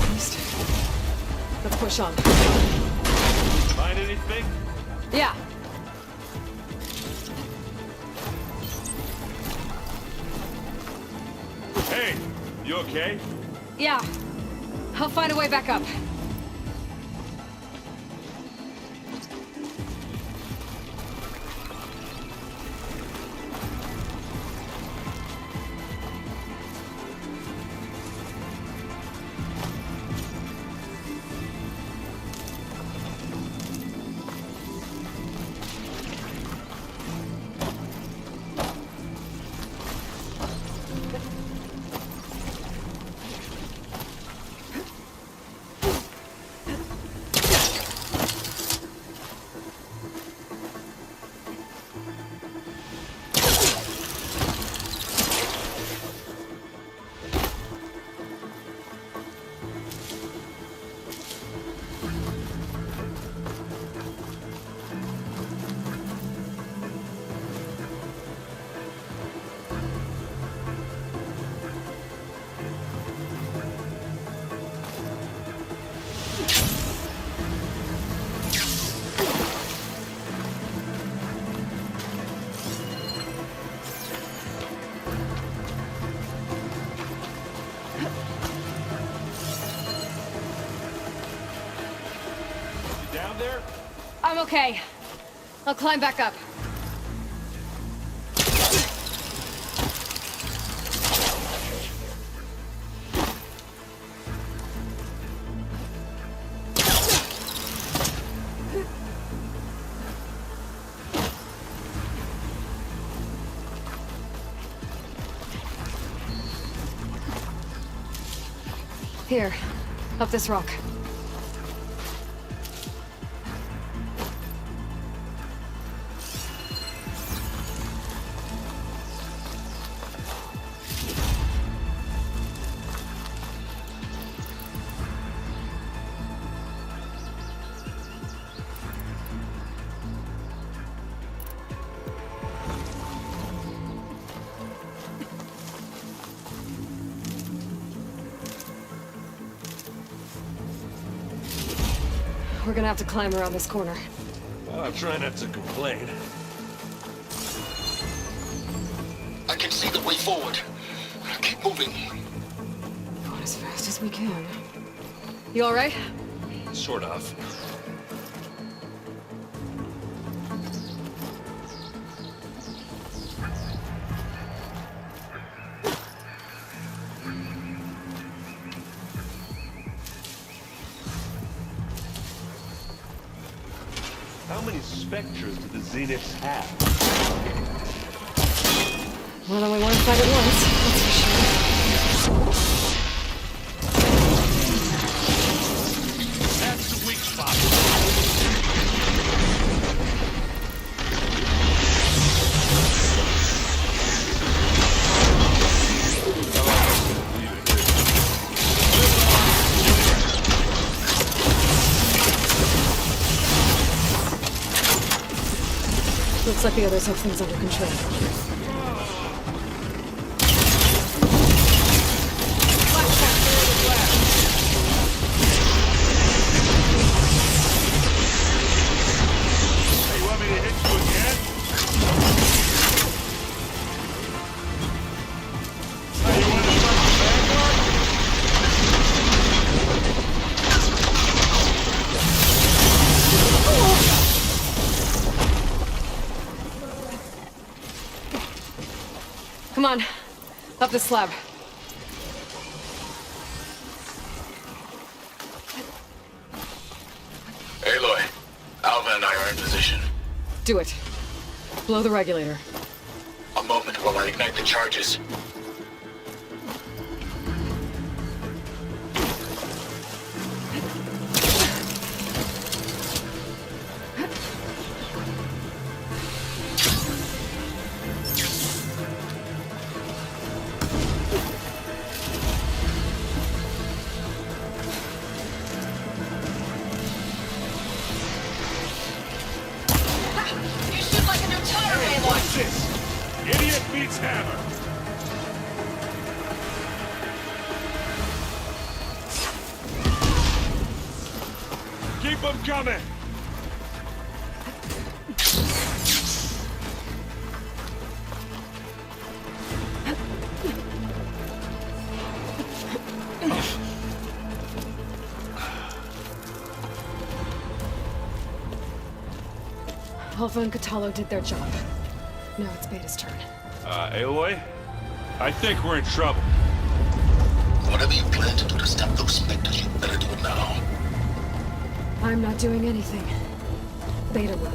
At least. Let's push on. Find anything? Yeah. Hey, you okay? Yeah. I'll find a way back up. Down there? I'm okay. I'll climb back up. Here, up this rock. We're gonna have to climb around this corner. I'll try not to complain. I can see the way forward. Keep moving. Going as fast as we can. You all right? Sort of. How many Spectres do the Zeniths have? Well, only one fight at once, that's for sure. That's the weak spot. Looks like the others have things under control. Hey, you want me to hit you again? Hey, you want to start the vanguard? Come on, up the slab. Aloy, Alva and I are in position. Do it. Blow the regulator. A moment while I ignite the charges. You shoot like a new tire, Aloy! Watch this! Idiot beats hammer! Keep them coming! Alpha and Catalo did their job. Now it's Beta's turn. Aloy? I think we're in trouble. Whatever you plan to do to stop those specters, you better do it now. I'm not doing anything. Beta will.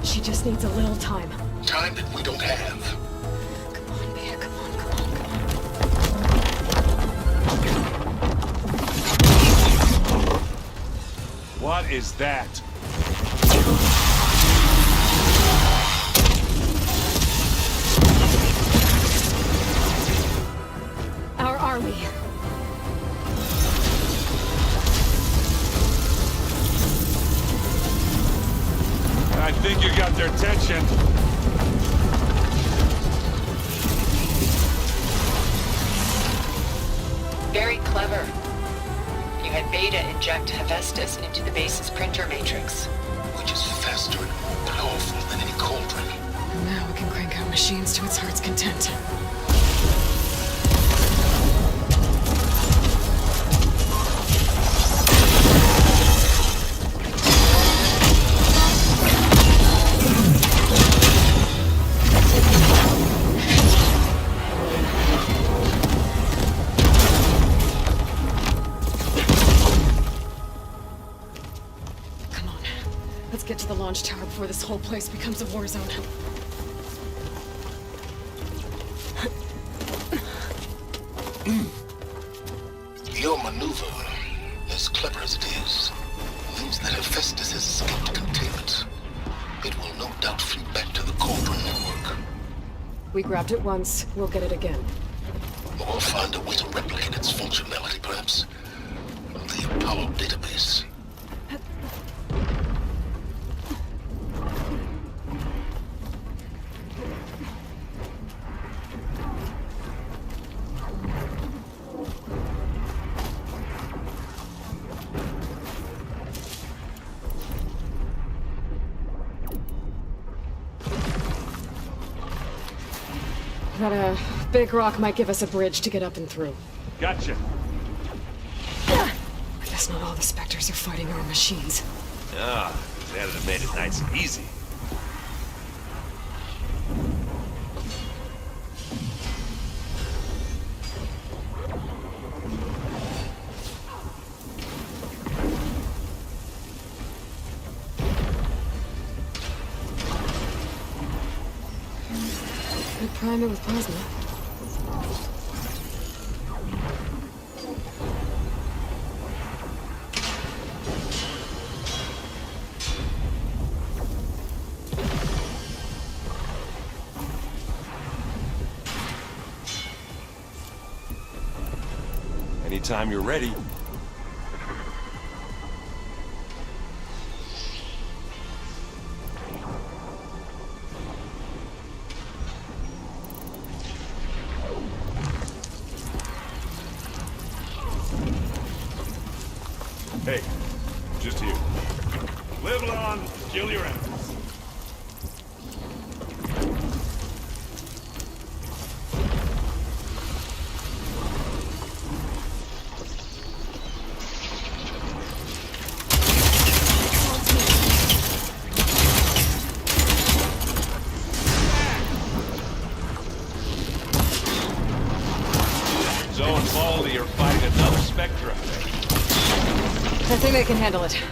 She just needs a little time. Time that we don't have. Come on, Beta, come on, come on, come on. What is that? Our army. I think you got their attention. Very clever. You had Beta inject Hephaestus into the base's printer matrix. Which is faster and more powerful than any cauldron. Now we can crank out machines to its heart's content. Let's get to the launch tower before this whole place becomes a war zone. Your maneuver, as clever as it is, means that Hephaestus has escaped containment. It will no doubt flee back to the cauldron network. We grabbed it once, we'll get it again. Or find a way to replicate its functionality, perhaps. The Apollo database. That, big rock might give us a bridge to get up and through. Gotcha. I guess not all the Spectres are fighting our machines. Ah, that'd have made it nice and easy. Good primer with plasma. Anytime you're ready. Hey, just you. Live long, kill your enemies. Zoe and Baldy are fighting another Spectre. I think they can handle it.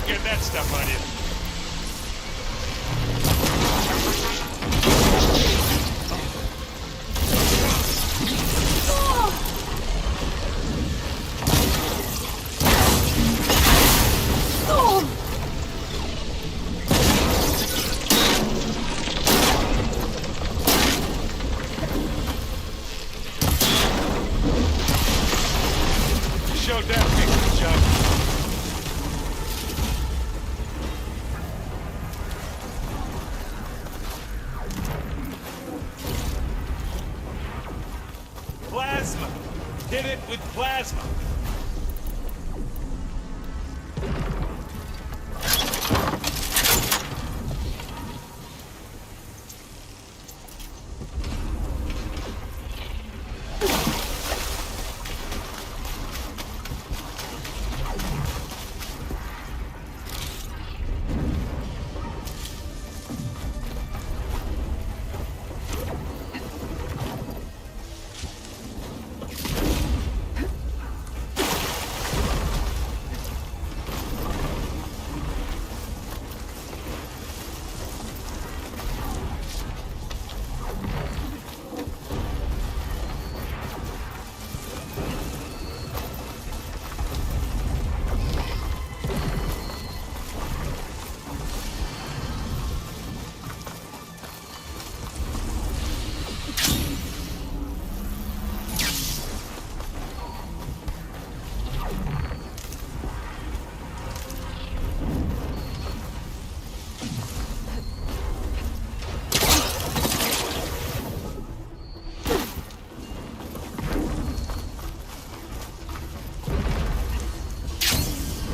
Don't get that stuff on you. Showed that piece of junk. Plasma. Hit it with plasma.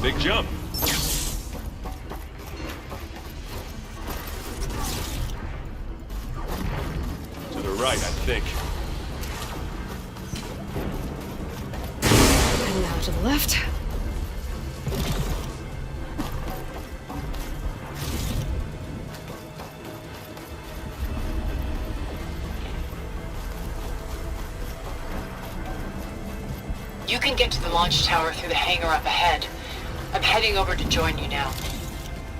Big jump. To the right, I think. And now to the left. You can get to the launch tower through the hangar up ahead. I'm heading over to join you now.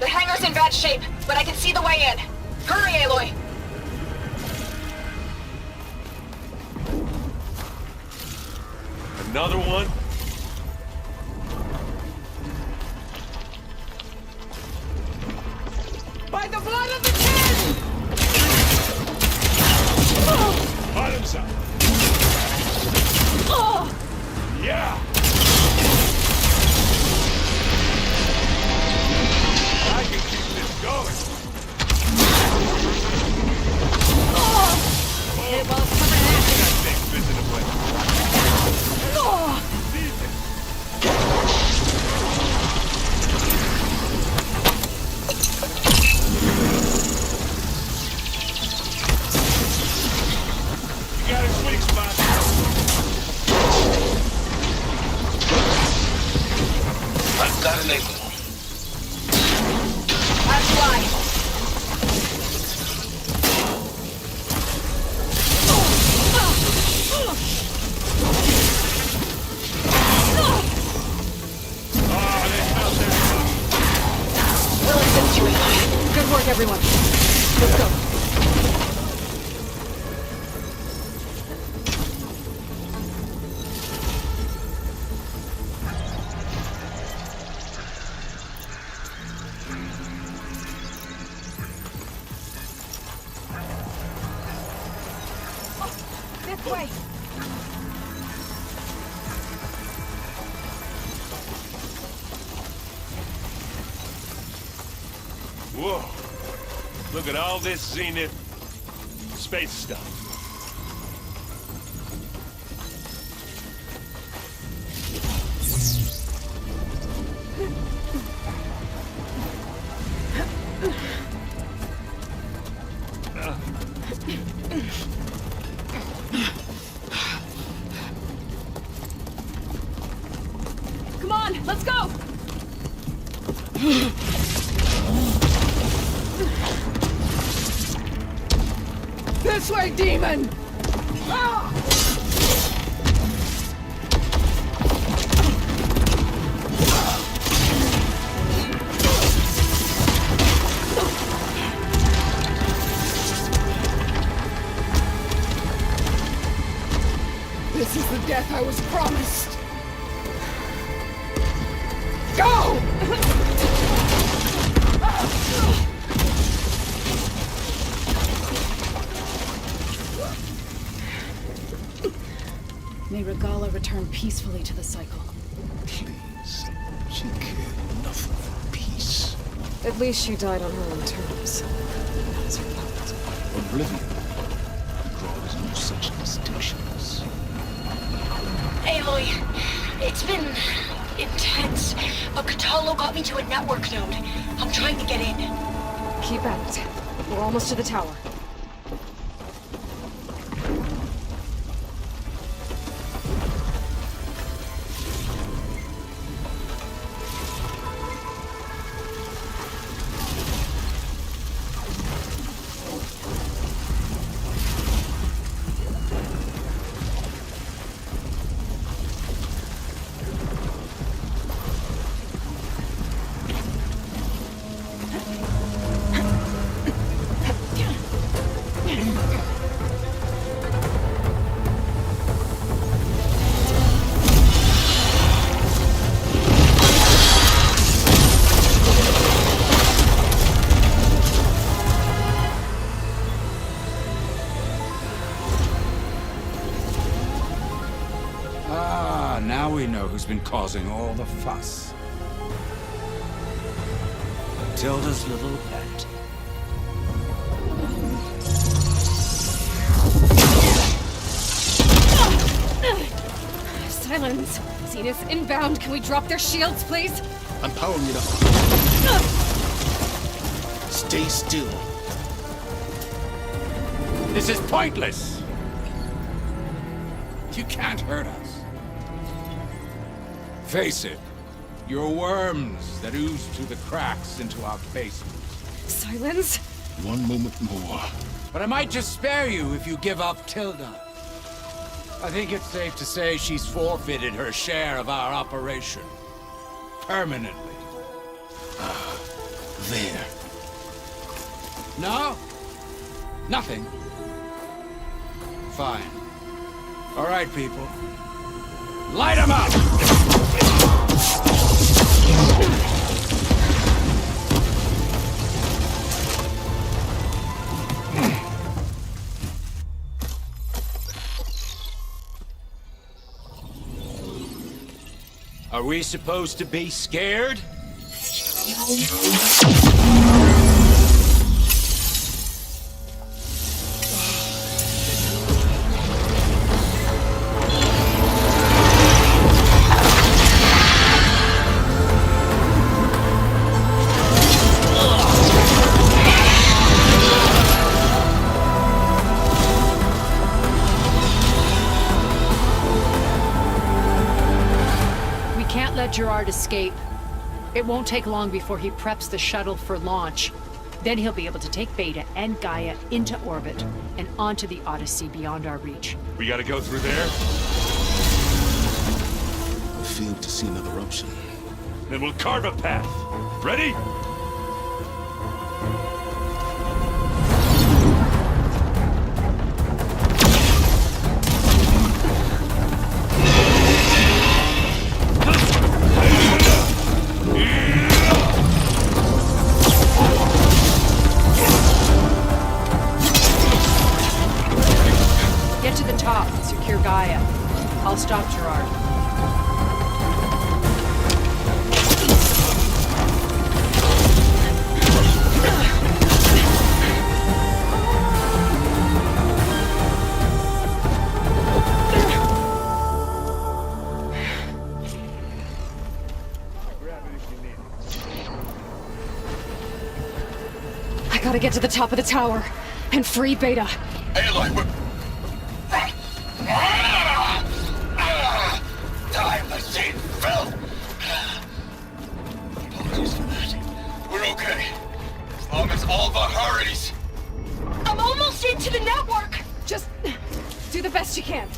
The hangar's in bad shape, but I can see the way in. Hurry, Aloy! Another one? By the blood of the king! Bottoms up. Yeah! I can keep this going. It was coming at you. That thing's visiting You got a sweet spot. I've got an angle. As do I. We'll assist you, Aloy. Good work, everyone. Let's go. This way. Whoa. Look at all this Zenith space stuff. Come on, let's go! This way, demon! I was promised. Go! May Regala return peacefully to the cycle. Please. She cared nothing for peace. At least she died on her own terms. That's her fault. Oblivion draws no such distinctions. Aloy, it's been intense. But Katalo got me to a network node. I'm trying to get in. Keep at it. We're almost to the tower. Now we know who's been causing all the fuss. Tilda's little pet. Silence! Zenith inbound! Can we drop their shields, please? I'm powering it up. Stay still. This is pointless! You can't hurt us. Face it, you're worms that ooze through the cracks into our basements. Silence? One moment more. But I might just spare you if you give up Tilda. I think it's safe to say she's forfeited her share of our operation. Permanently. There. No? Nothing? Fine. All right, people. Light 'em up! Are we supposed to be scared? Gerard escape. It won't take long before he preps the shuttle for launch. Then he'll be able to take Beta and Gaia into orbit and onto the Odyssey beyond our reach. We gotta go through there? I failed to see another option. Then we'll carve a path. Ready? Get to the top and secure Gaia. I'll stop Gerard. I gotta get to the top of the tower and free Beta. Aloy, we're... Time machine filth! Apologies for that. We're okay. As long as Alva hurries. I'm almost into the network! Just do the best you can.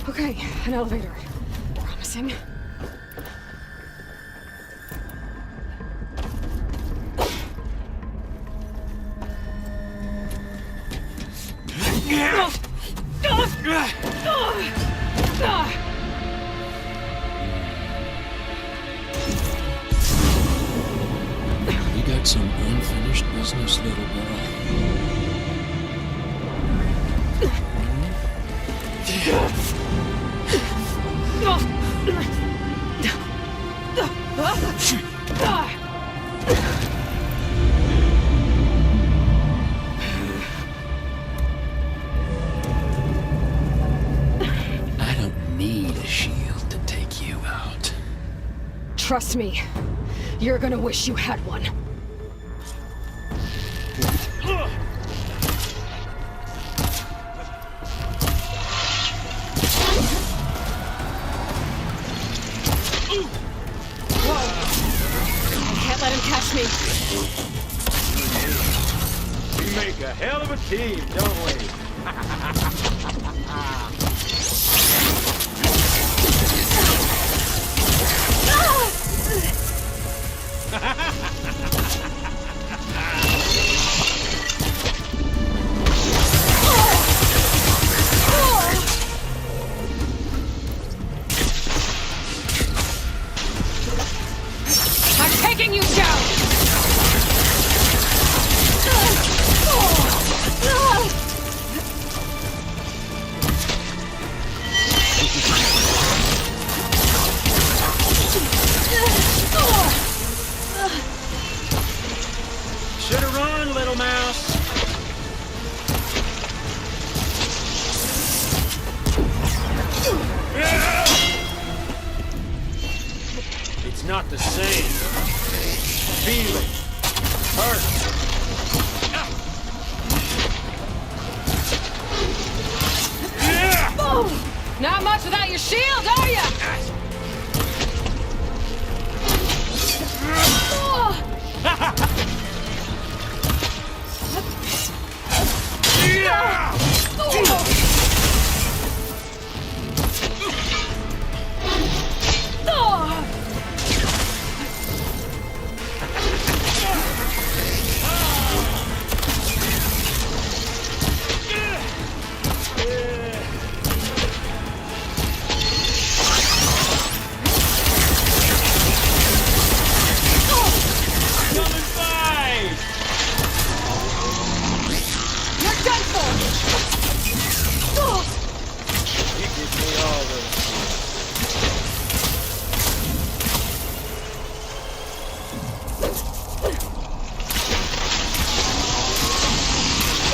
Okay, an elevator. Promising. We got some unfinished business, little girl. I don't need a shield to take you out. Trust me, you're gonna wish you had one. Can't let him catch me. We make a hell of a team, don't we? I'm taking you down! Should've run, little mouse. It's not the same. Feel it. Hurt. Not much without your shield, are ya? Coming by! You're done for! You give me all those.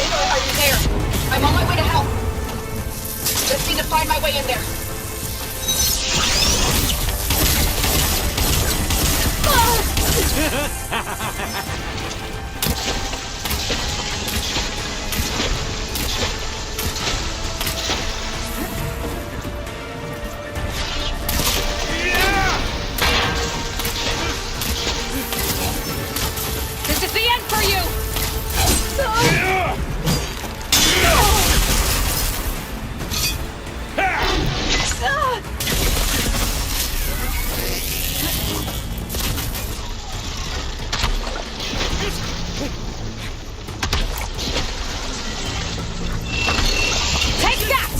Aloy, are you there? I'm on my way to help. Just need to find my way in there. This is the end for you! Take that!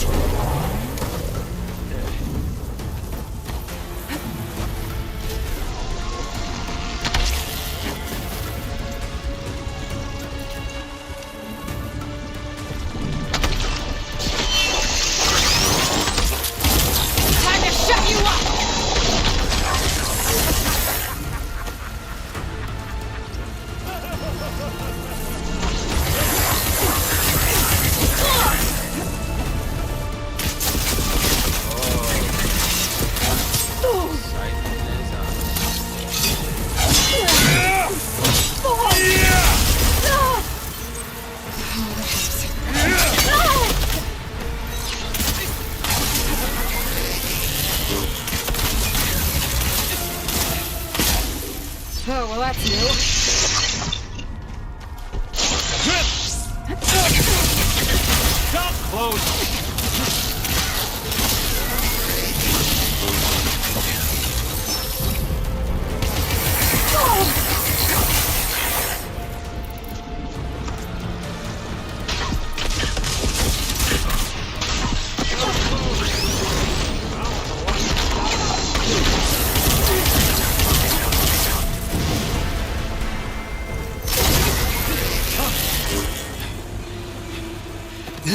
Time to shut you up! Oh, well, that's new. Come close! I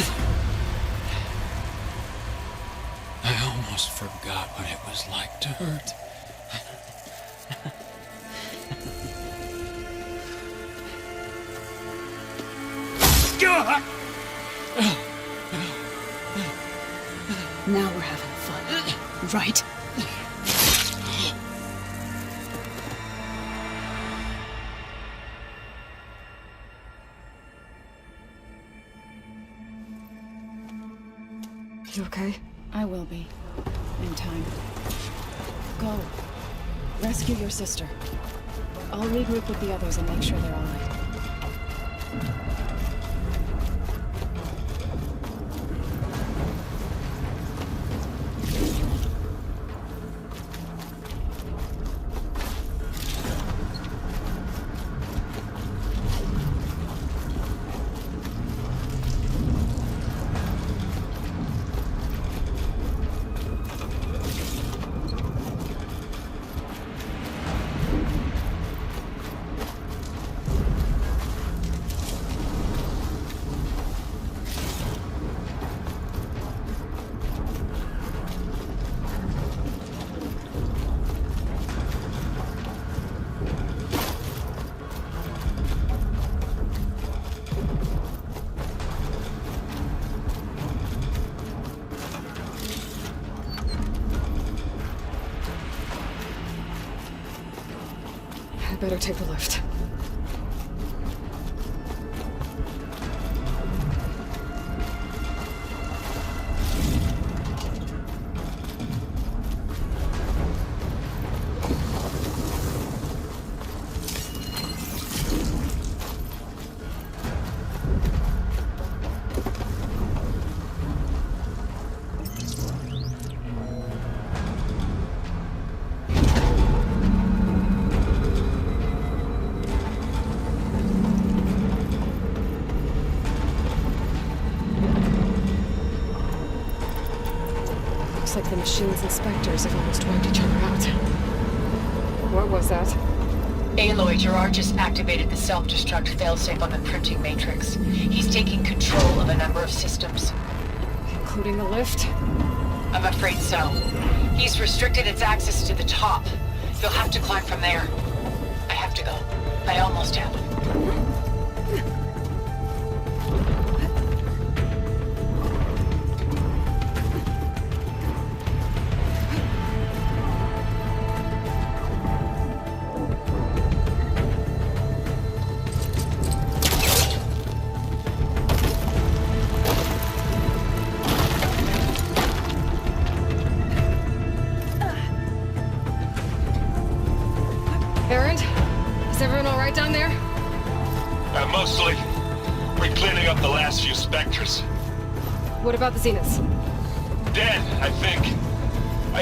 almost forgot what it was like to hurt. Now we're having fun, right? You okay? I will be. In time. Go. Rescue your sister. I'll regroup with the others and make sure they're all right. I better take the lift. Looks like the machine's inspectors have almost wiped each other out. What was that? Aloy, Gerard just activated the self-destruct failsafe on the printing matrix. He's taking control of a number of systems. Including the lift? I'm afraid so. He's restricted its access to the top. You'll have to climb from there. I have to go. I almost have. Erend? Is everyone all right down there? Mostly. We're cleaning up the last few specters. What about the Zeniths? Dead, I think.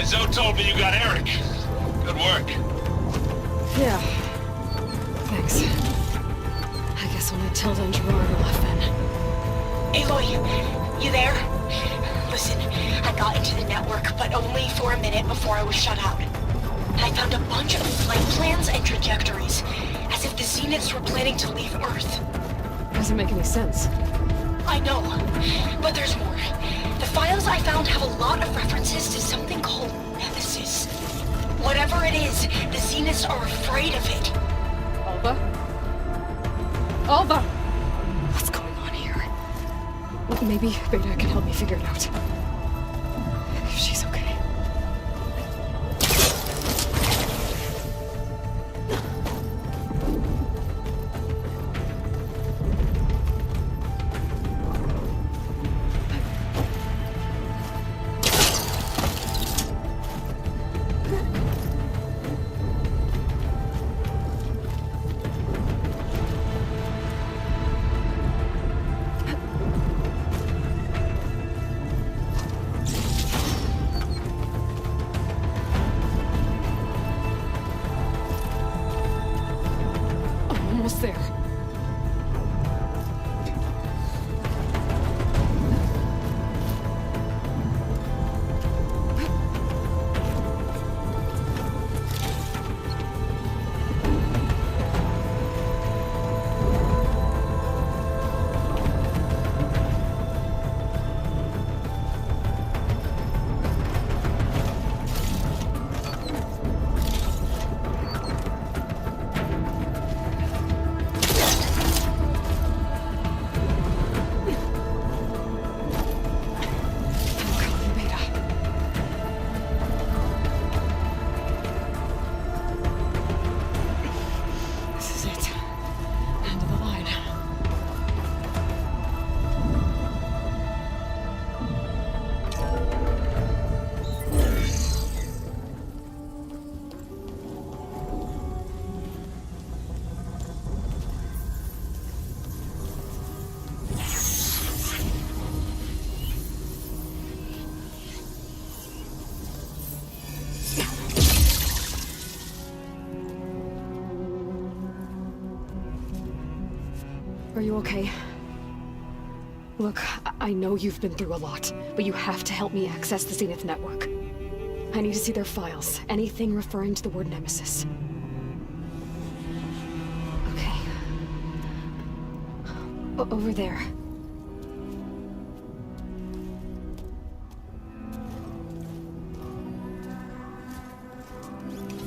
Zoe told me you got Eric. Good work. Yeah. Thanks. I guess only Tilda and Gerard are left then. Aloy, you there? Listen, I got into the network, but only for a minute before I was shut out. I found a bunch of flight plans and trajectories, as if the Zeniths were planning to leave Earth. Doesn't make any sense. I know, but there's more. The files I found have a lot of references to something called Nemesis. Whatever it is, the Zeniths are afraid of it. Alba? Alba! What's going on here? Maybe Beta can help me figure it out. If she's okay. you okay? Look, I know you've been through a lot, but you have to help me access the Zenith network. I need to see their files, anything referring to the word Nemesis. Okay. Over there.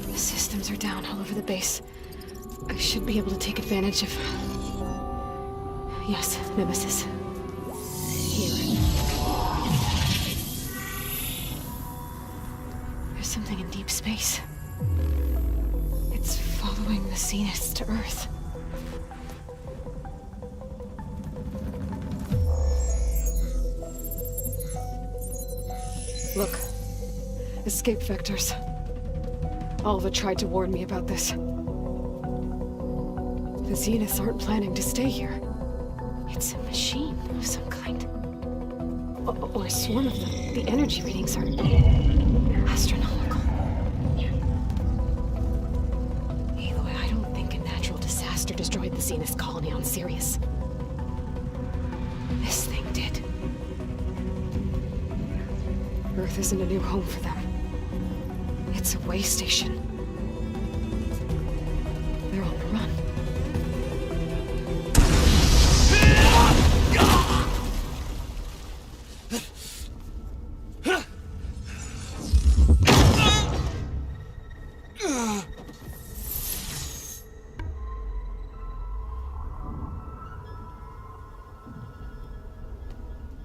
The systems are down all over the base. I should be able to take advantage of... Yes, Nemesis. Here. There's something in deep space. It's following the Zeniths to Earth. Look. Escape vectors. Alva tried to warn me about this. The Zeniths aren't planning to stay here. It's a machine of some kind. Or a swarm of them. The energy readings are astronomical. Aloy, I don't think a natural disaster destroyed the Zenith colony on Sirius. This thing did. Earth isn't a new home for them. It's a way station. They're on the run.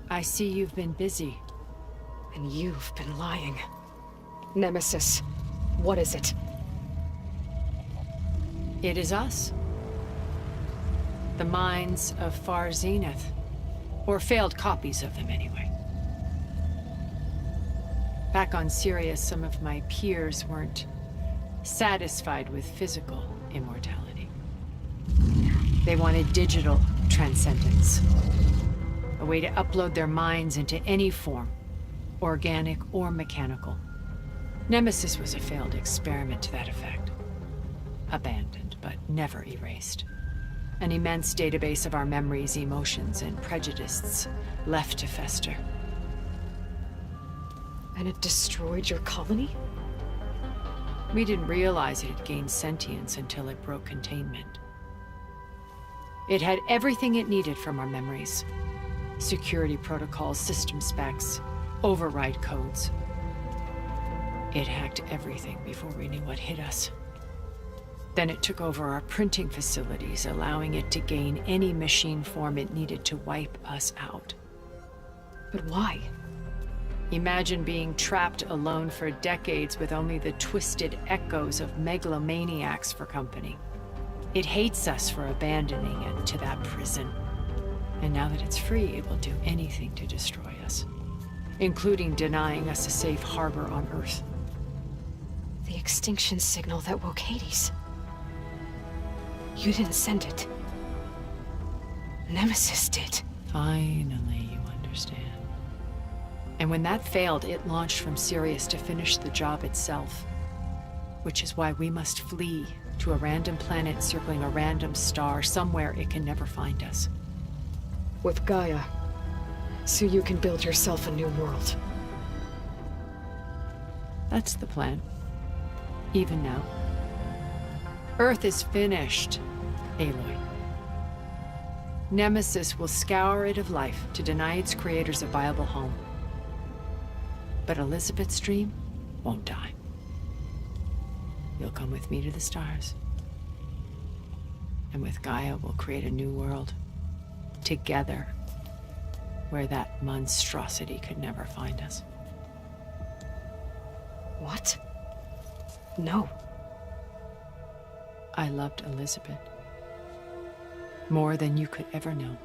I see you've been busy. And you've been lying. Nemesis, what is it? It is us. The minds of Far Zenith. Or failed copies of them, anyway. Back on Sirius, some of my peers weren't satisfied with physical immortality. They wanted digital transcendence. A way to upload their minds into any form, organic or mechanical. Nemesis was a failed experiment to that effect. Abandoned, but never erased. An immense database of our memories, emotions, and prejudices left to fester. And it destroyed your colony? We didn't realize it had gained sentience until it broke containment. It had everything it needed from our memories. Security protocols, system specs, override codes. It hacked everything before we knew what hit us. Then it took over our printing facilities, allowing it to gain any machine form it needed to wipe us out. But why? Imagine being trapped alone for decades with only the twisted echoes of megalomaniacs for company. It hates us for abandoning it to that prison. And now that it's free, it will do anything to destroy us, including denying us a safe harbor on Earth. The extinction signal that woke Hades. You didn't send it. Nemesis did. Finally, you understand. And when that failed, it launched from Sirius to finish the job itself. Which is why we must flee to a random planet circling a random star, somewhere it can never find us. With Gaia, so you can build yourself a new world. That's the plan. Even now. Earth is finished, Aloy. Nemesis will scour it of life to deny its creators a viable home. But Elizabeth's dream won't die. You'll come with me to the stars. And with Gaia, we'll create a new world. Together. Where that monstrosity could never find us. What? No. I loved Elizabeth. More than you could ever know.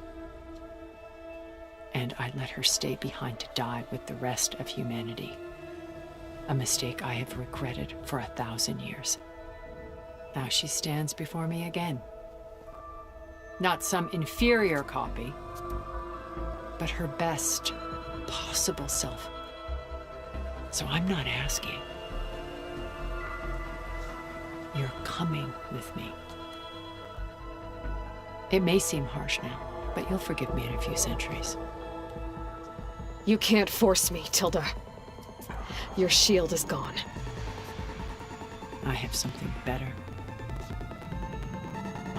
And I let her stay behind to die with the rest of humanity. A mistake I have regretted for 1,000 years. Now she stands before me again. Not some inferior copy, but her best possible self. So I'm not asking. You're coming with me. It may seem harsh now, but you'll forgive me in a few centuries. You can't force me, Tilda. Your shield is gone. I have something better.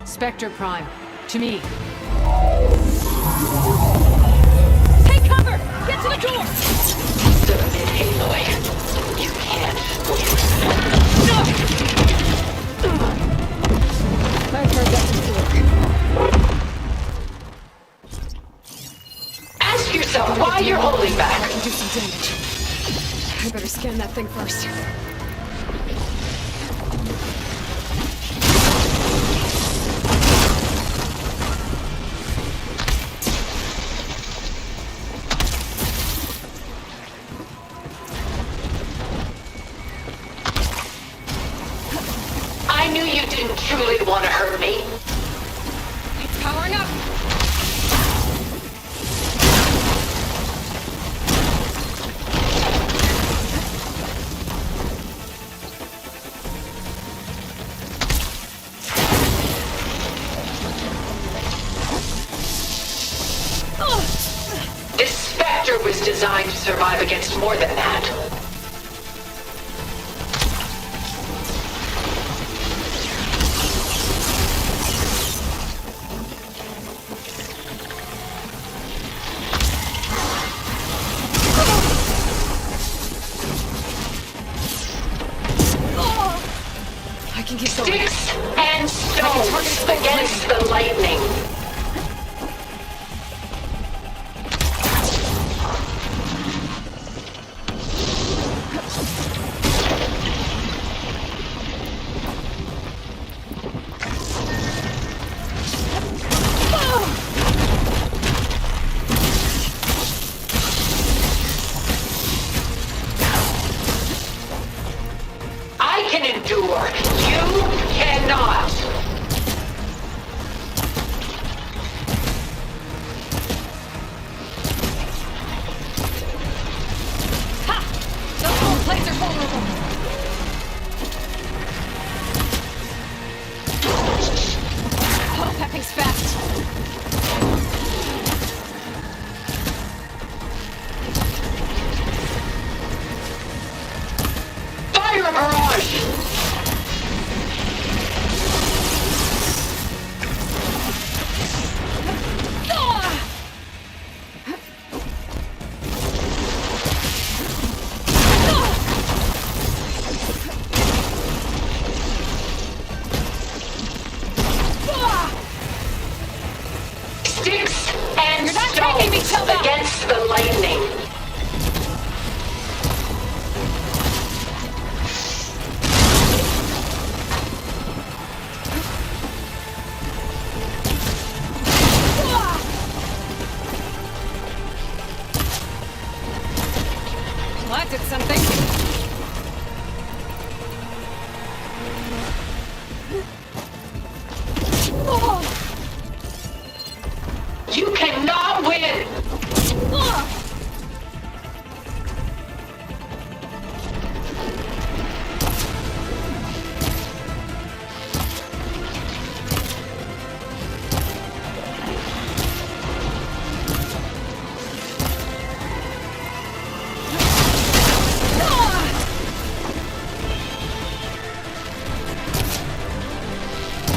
Spectre Prime, to me. Take cover! Get to the door! Submit, Aloy. You can't win. I've heard that before. Ask yourself why you're holding back. I can do some damage. I better scan that thing first. I knew you didn't truly want to hurt me. It's powering up! This Spectre was designed to survive against more than that. I can keep going. Sticks and stones against the lightning. I can endure. You cannot. Ha! Those whole plates are vulnerable. Oh, that thing's fast. Fire a barrage! Sticks and You're not taking me, stones Tilda! against the lightning. Well, that did something. You cannot win!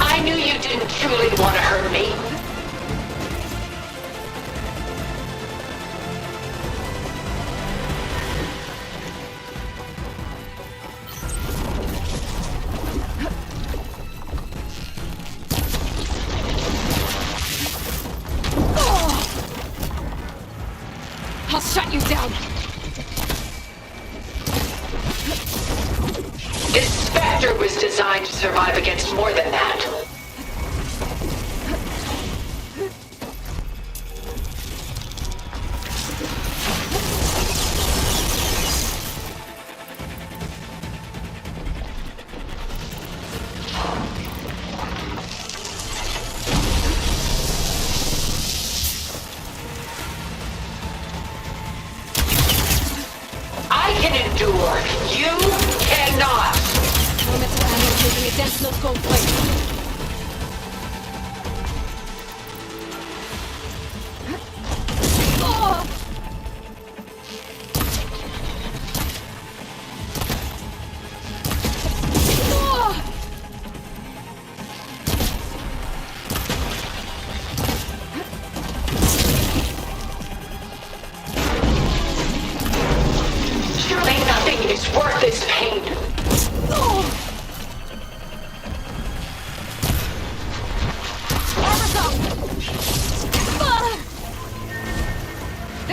I knew you didn't truly want to hurt me. I'll shut you down. This Spectre was designed to survive against more than that. I can endure. You cannot. Elemental ammo taking a dense milk gold plate.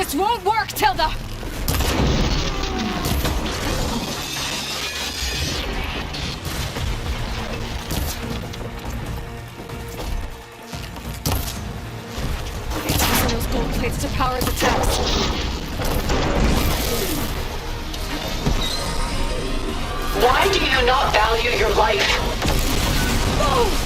This won't work, Tilda! It's using those gold plates to power the attacks. Why do you not value your life? Oh!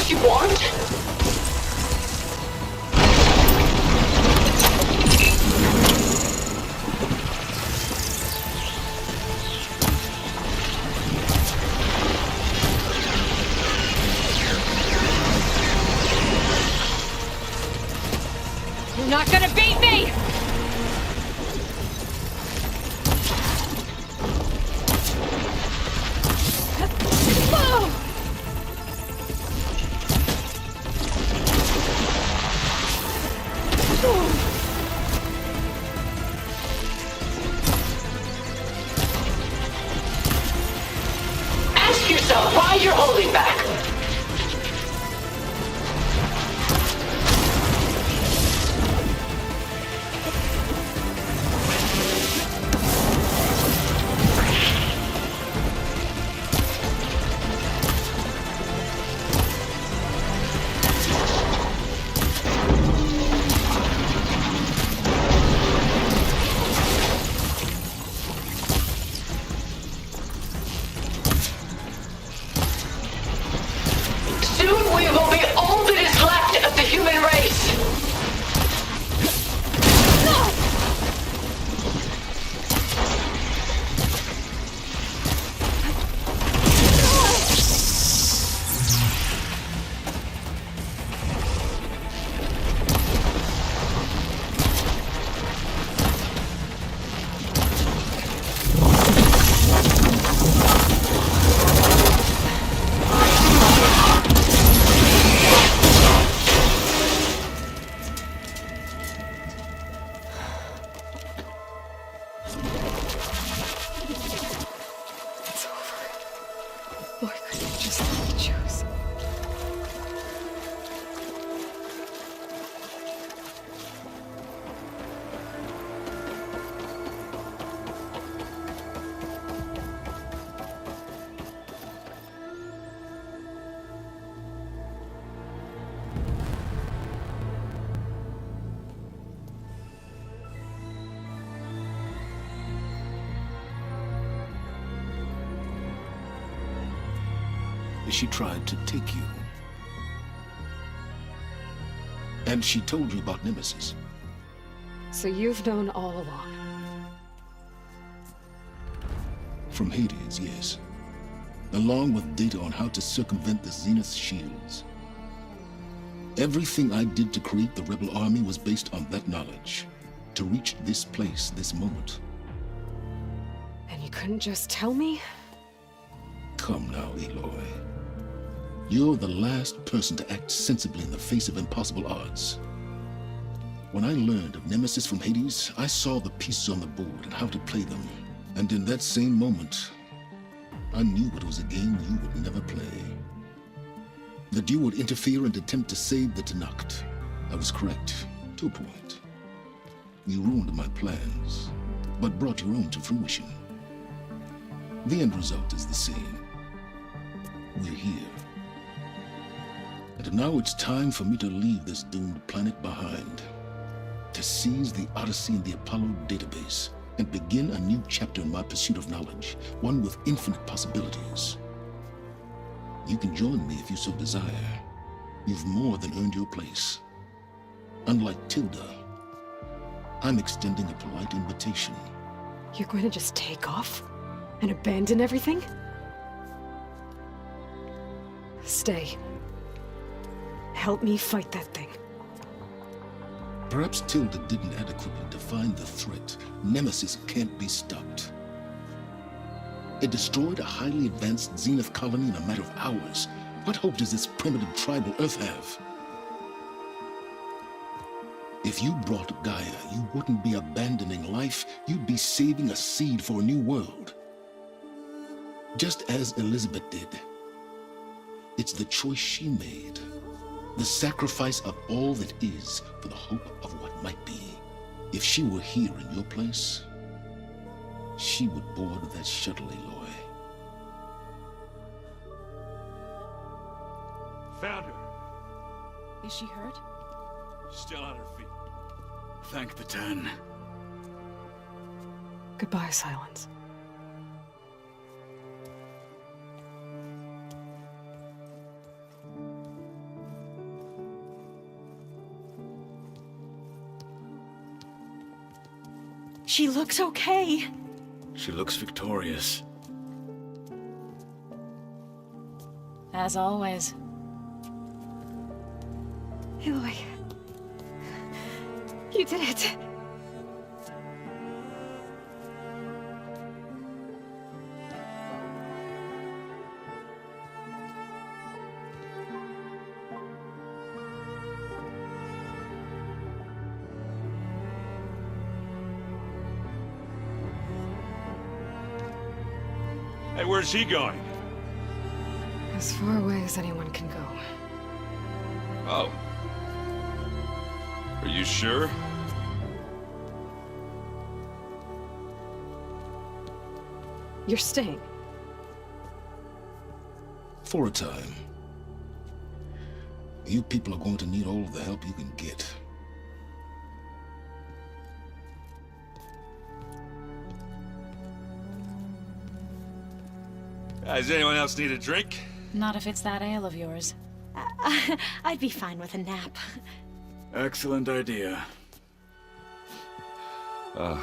You want? You're not gonna beat me! Ask yourself why you're holding back. Soon we will be all that is left of the human race. Why couldn't you just let me choose? She tried to take you. And she told you about Nemesis. So you've known all along. From Hades, yes. Along with data on how to circumvent the Zenith shields. Everything I did to create the Rebel Army was based on that knowledge. To reach this place, this moment. And you couldn't just tell me? Come now, Aloy. You're the last person to act sensibly in the face of impossible odds. When I learned of Nemesis from Hades, I saw the pieces on the board and how to play them. And in that same moment, I knew it was a game you would never play. That you would interfere and attempt to save the Tenakth. I was correct, to a point. You ruined my plans, but brought your own to fruition. The end result is the same. We're here. And now it's time for me to leave this doomed planet behind. To seize the Odyssey and the Apollo database and begin a new chapter in my pursuit of knowledge, one with infinite possibilities. You can join me if you so desire. You've more than earned your place. Unlike Tilda, I'm extending a polite invitation. You're going to just take off? And abandon everything? Stay. Help me fight that thing. Perhaps Tilda didn't adequately define the threat. Nemesis can't be stopped. It destroyed a highly advanced Zenith colony in a matter of hours. What hope does this primitive tribal Earth have? If you brought Gaia, you wouldn't be abandoning life, you'd be saving a seed for a new world. Just as Elizabeth did. It's the choice she made. The sacrifice of all that is for the hope of what might be. If she were here in your place, she would board that shuttle, Aloy. Found her. Is she hurt? Still on her feet. Thank the 10. Goodbye, Silence. She looks okay. She looks victorious. As always. Aloy. You did it. Hey, where's he going? As far away as anyone can go. Oh. Are you sure? You're staying. For a time. You people are going to need all of the help you can get. Does anyone else need a drink? Not if it's that ale of yours. I'd be fine with a nap. Excellent idea. I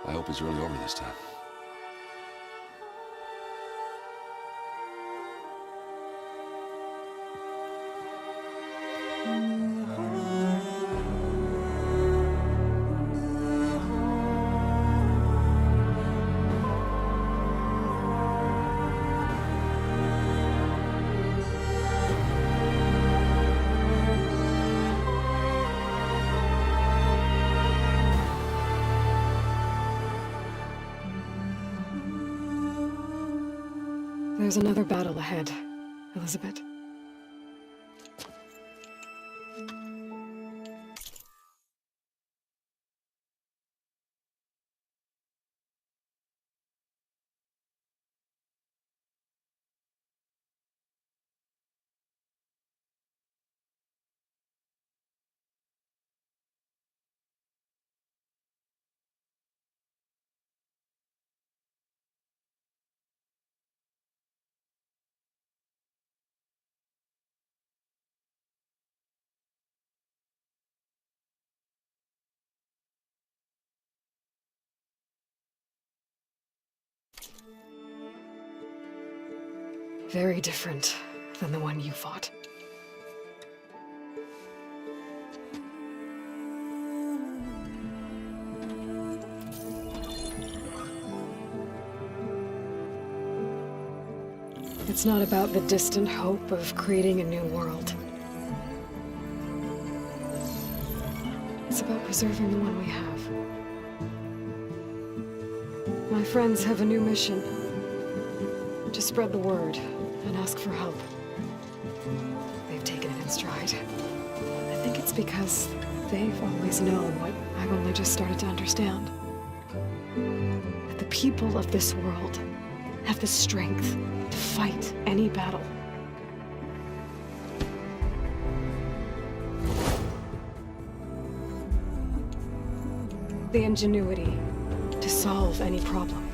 hope it's really over this time. There's another battle ahead, Elizabeth. Very different than the one you fought. It's not about the distant hope of creating a new world. It's about preserving the one we have. My friends have a new mission. To spread the word and ask for help. They've taken it in stride. I think it's because they've always known what I've only just started to understand. That the people of this world have the strength to fight any battle. The ingenuity to solve any problem.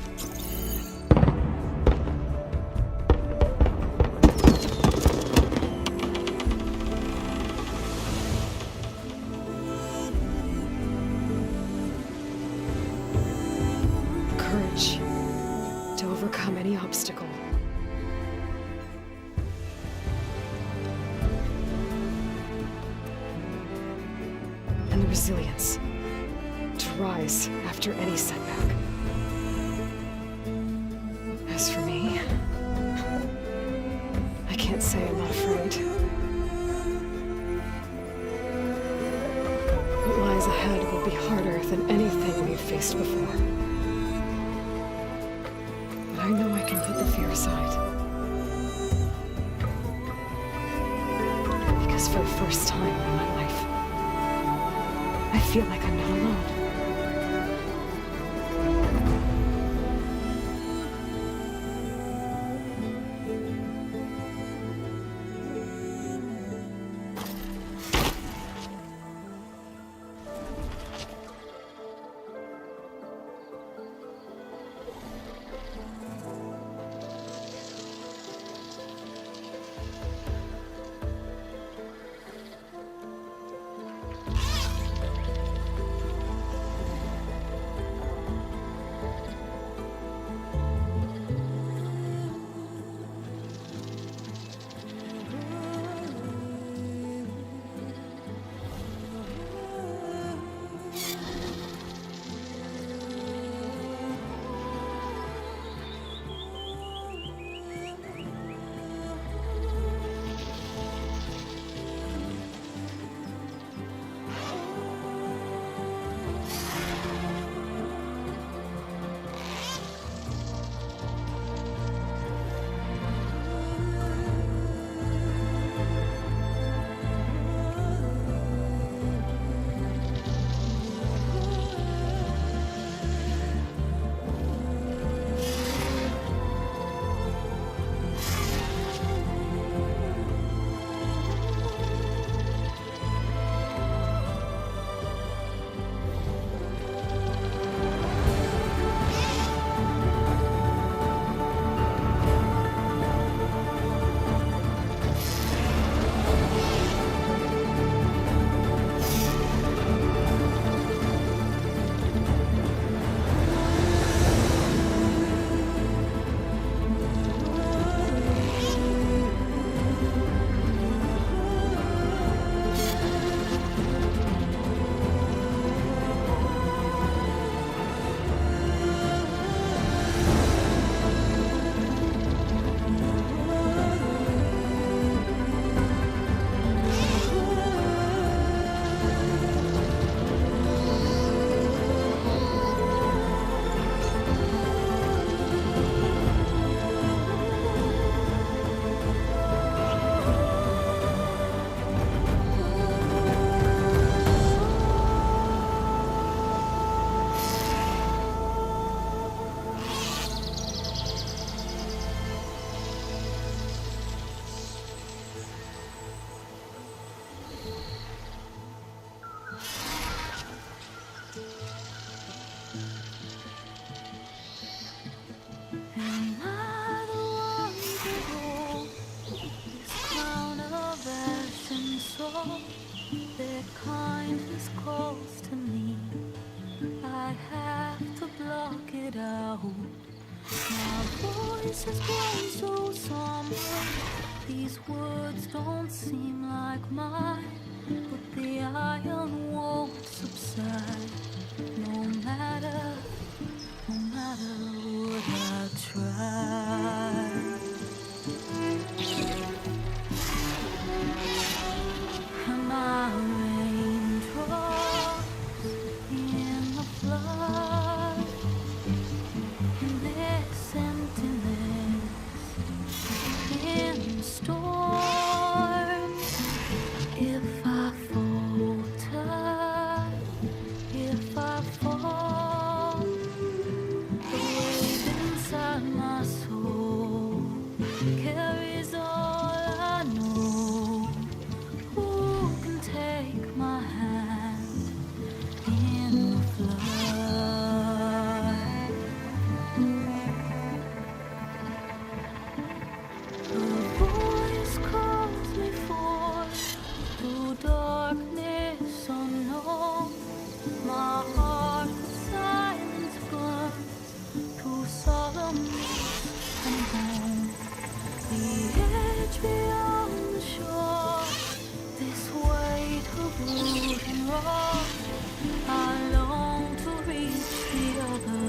overcome any obstacle. And the resilience to rise after any setback. As for me, I can't say I'm not afraid. What lies ahead will be harder than anything we've faced before. But I know I can put the fear aside. Because for the first time in my life, I feel like I'm not alone. Their kindness calls to me. I have to block it out. My voice has grown so somber. These words don't seem like mine, but the iron won't subside. No matter what I try. And my raindrops in the flood, in this emptiness, in the storm. If I falter, if I fall, the weight inside my soul carries all I know. Who can take my hand in the flood? A voice calls me forth through darkness unknown. My heart in silence burns through solemn coming home. The edge beyond the shore, this weight of wood and rock. I long to reach the other,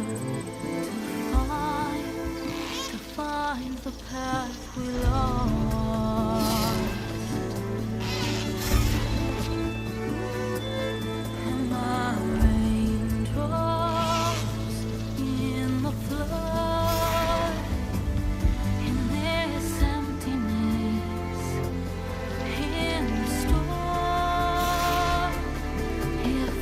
to find the path we lost. And my raindrops in the flood, in this emptiness, in the storm. If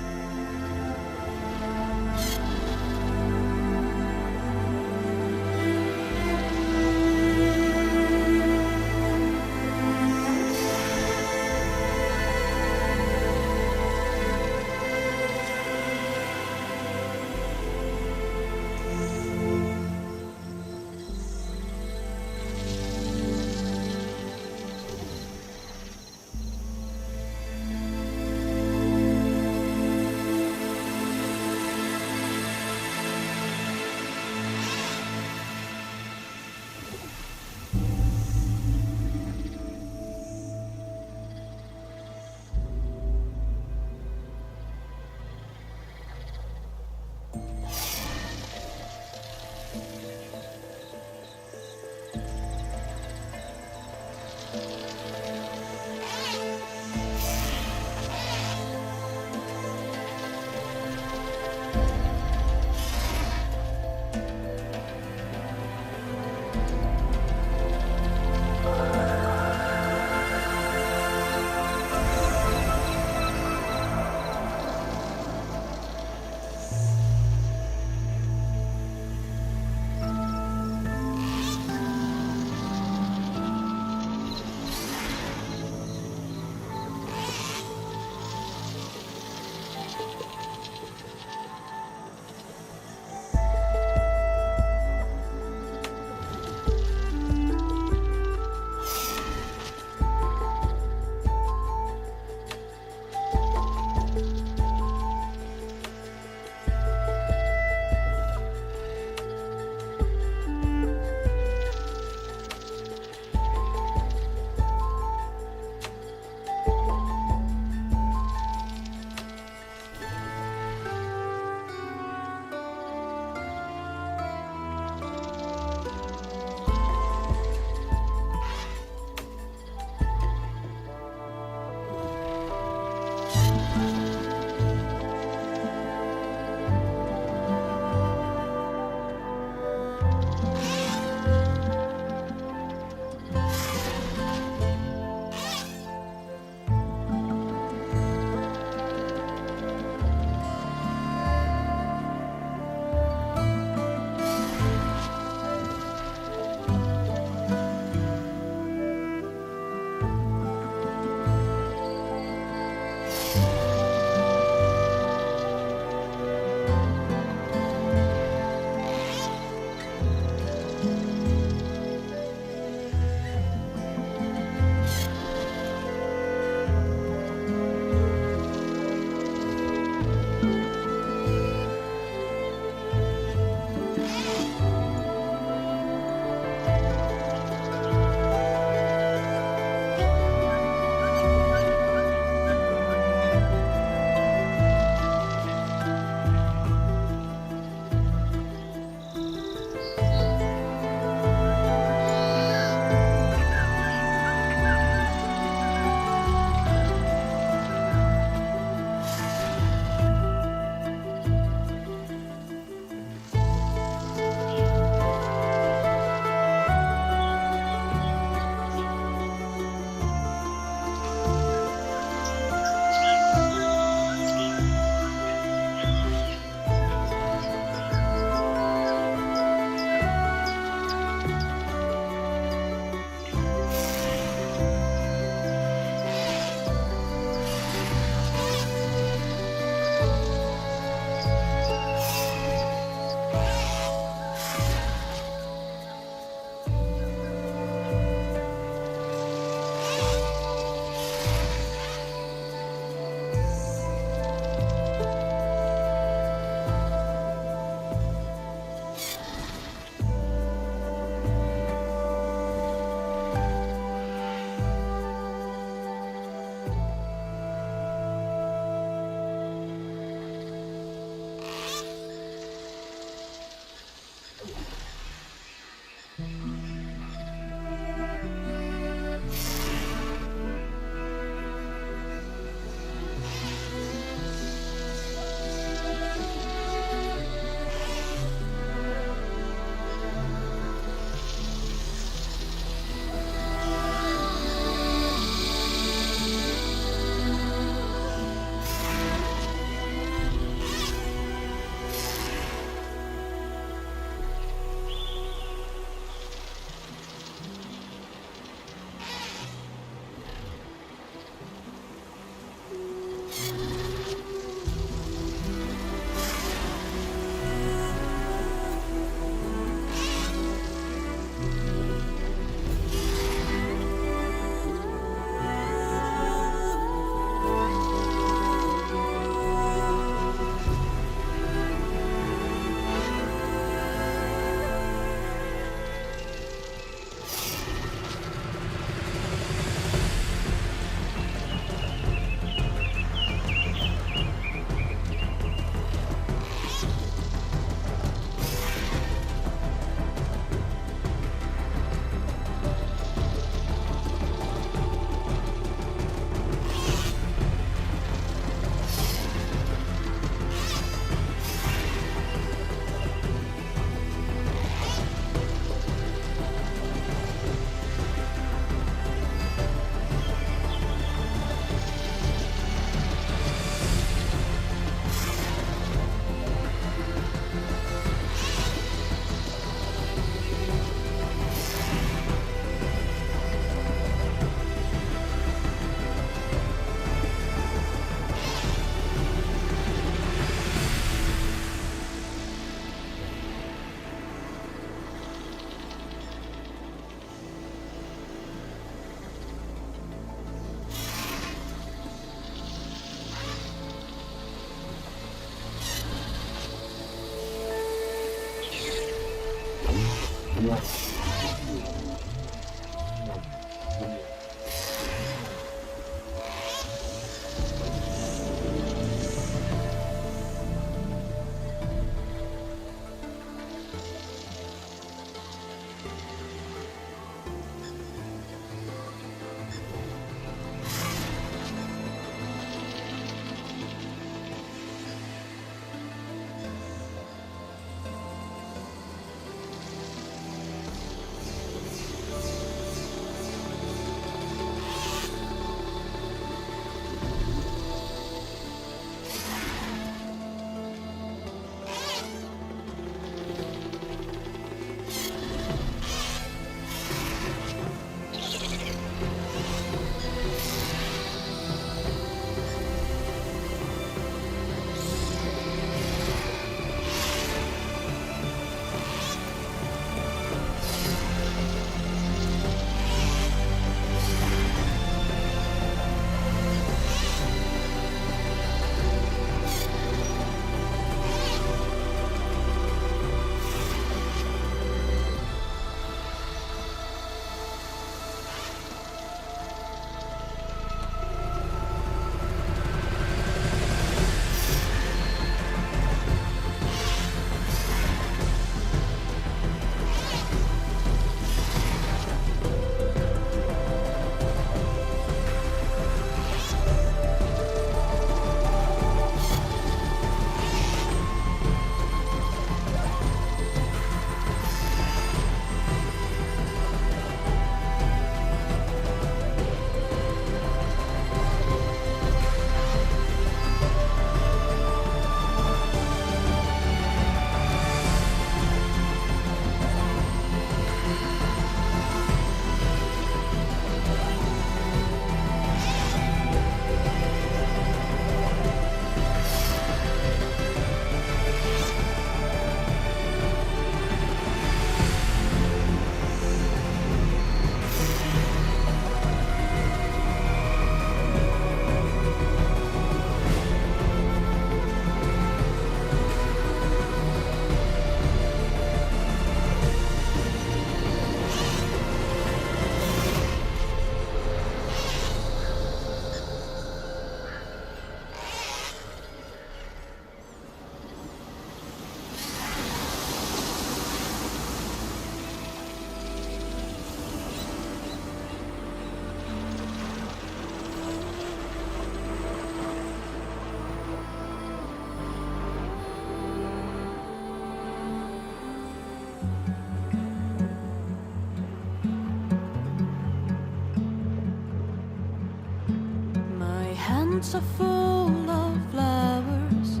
hands are full of flowers,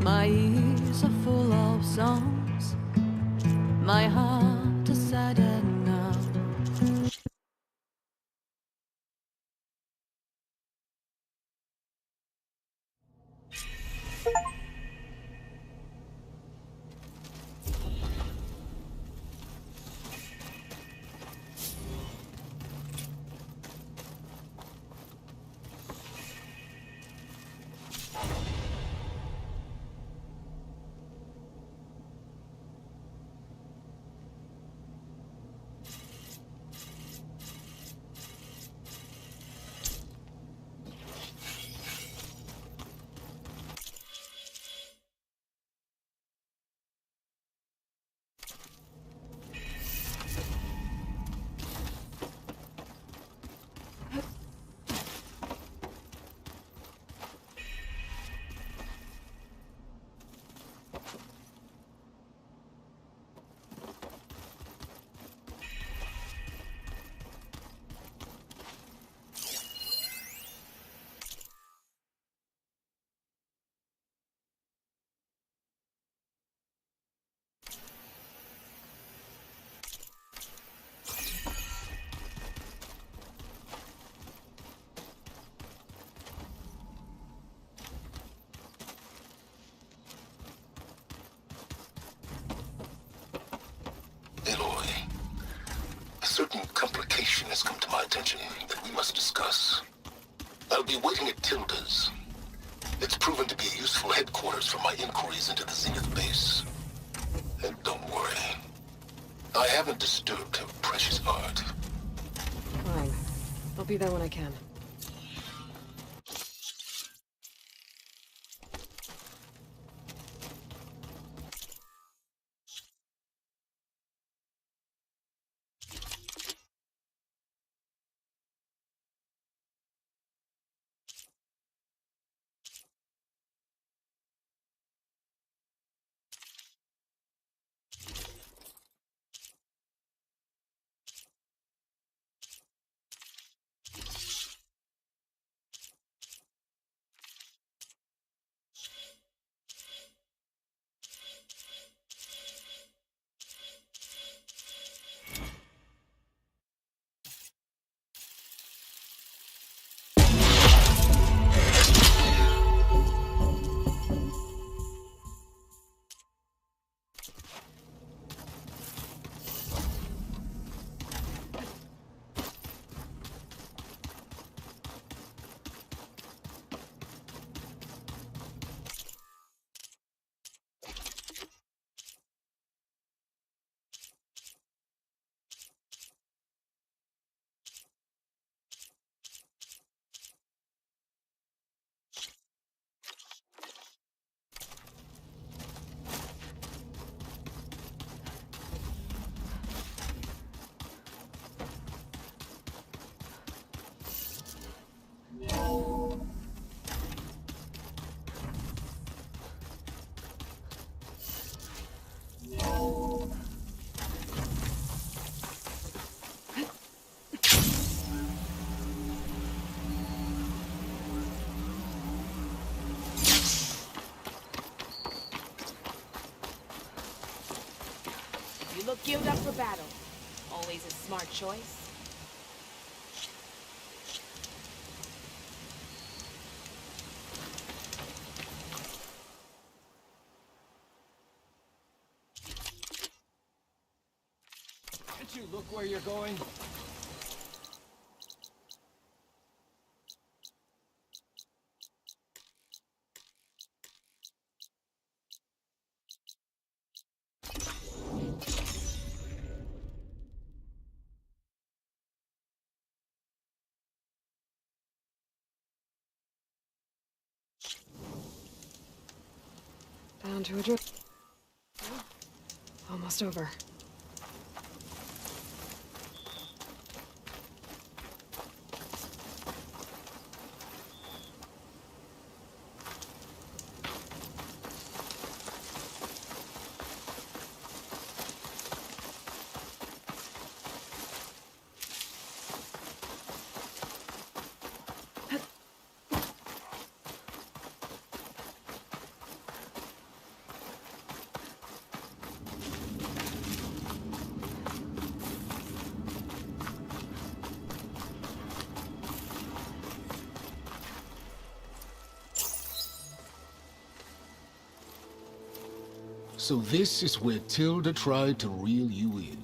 my ears are full of songs, my heart is saddened now. A certain complication has come to my attention that we must discuss. I'll be waiting at Tilda's. It's proven to be a useful headquarters for my inquiries into the Zenith base. And don't worry, I haven't disturbed her precious heart. Fine. I'll be there when I can. You look geared up for battle. Always a smart choice. Can't you look where you're going? Down to a drip. Almost over. So this is where Tilda tried to reel you in.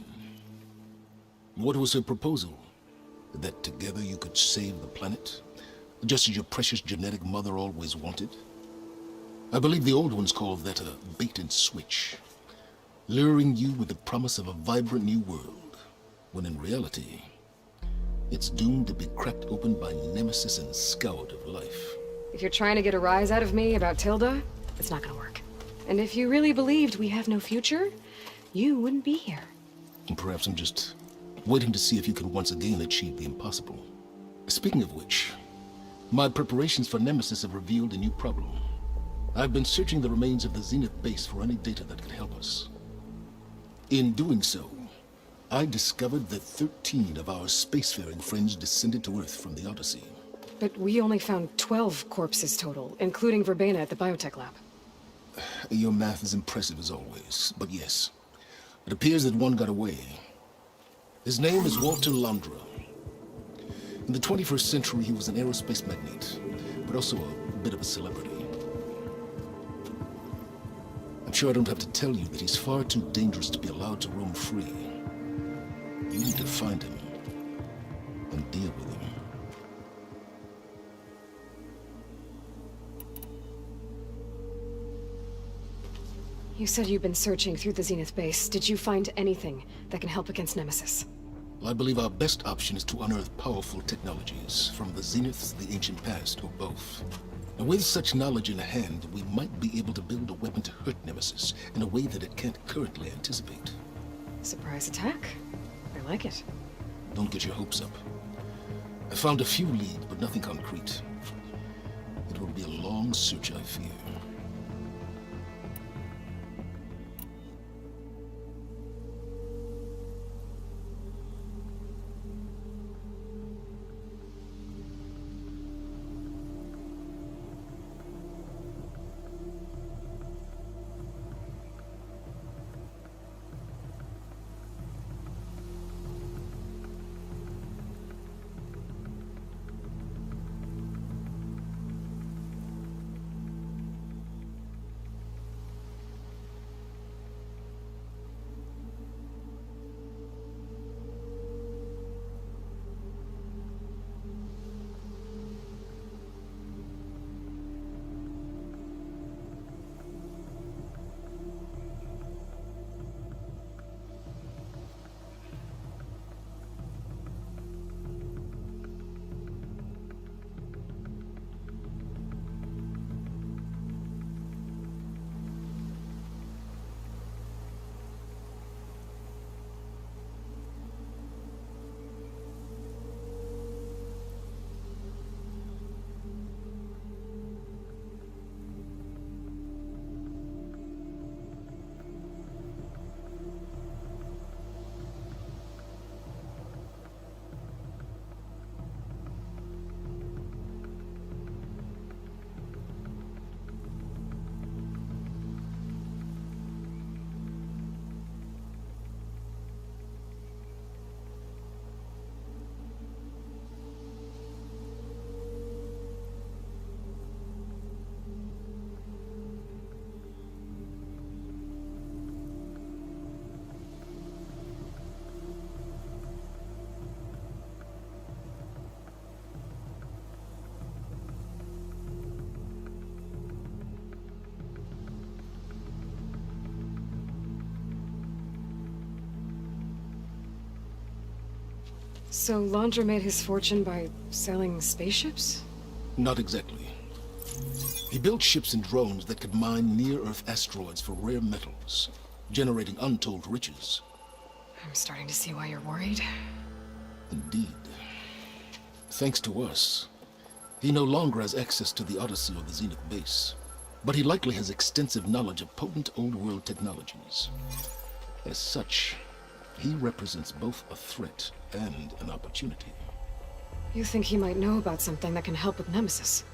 What was her proposal? That together you could save the planet? Just as your precious genetic mother always wanted? I believe the old ones called that a bait and switch. Luring you with the promise of a vibrant new world, when in reality, it's doomed to be cracked open by nemesis and scourge of life. If you're trying to get a rise out of me about Tilda, it's not gonna work. And if you really believed we have no future, you wouldn't be here. And perhaps I'm just waiting to see if you can once again achieve the impossible. Speaking of which, my preparations for Nemesis have revealed a new problem. I've been searching the remains of the Zenith base for any data that could help us. In doing so, I discovered that 13 of our spacefaring friends descended to Earth from the Odyssey. But we only found 12 corpses total, including Verbena at the biotech lab. Your math is impressive as always, but yes, it appears that one got away. His name is Walter Londra. In the 21st century, he was an aerospace magnate, but also a bit of a celebrity. I'm sure I don't have to tell you that he's far too dangerous to be allowed to roam free. You need to find him and deal with him. You said you've been searching through the Zenith base. Did you find anything that can help against Nemesis? I believe our best option is to unearth powerful technologies from the Zeniths, the ancient past, or both. And with such knowledge in hand, we might be able to build a weapon to hurt Nemesis in a way that it can't currently anticipate. Surprise attack? I like it. Don't get your hopes up. I found a few leads, but nothing concrete. It will be a long search, I fear. So Laundra made his fortune by selling spaceships? Not exactly. He built ships and drones that could mine near-Earth asteroids for rare metals, generating untold riches. I'm starting to see why you're worried. Indeed. Thanks to us, he no longer has access to the Odyssey or the Zenith base, but he likely has extensive knowledge of potent old-world technologies. As such, he represents both a threat and an opportunity. You think he might know about something that can help with Nemesis?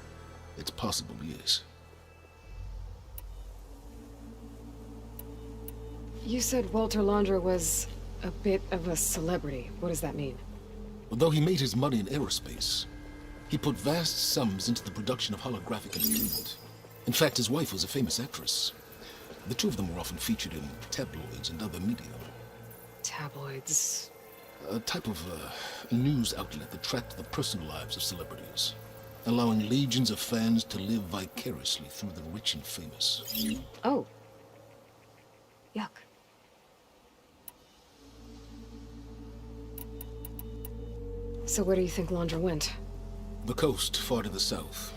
It's possible, yes. You said Walter Laundra was a bit of a celebrity. What does that mean? Although he made his money in aerospace, he put vast sums into the production of holographic entertainment. In fact, his wife was a famous actress. The two of them were often featured in tabloids and other media. Tabloids? A type of news outlet that tracked the personal lives of celebrities, allowing legions of fans to live vicariously through the rich and famous. Oh. Yuck. So where do you think Laundra went? The coast, far to the south.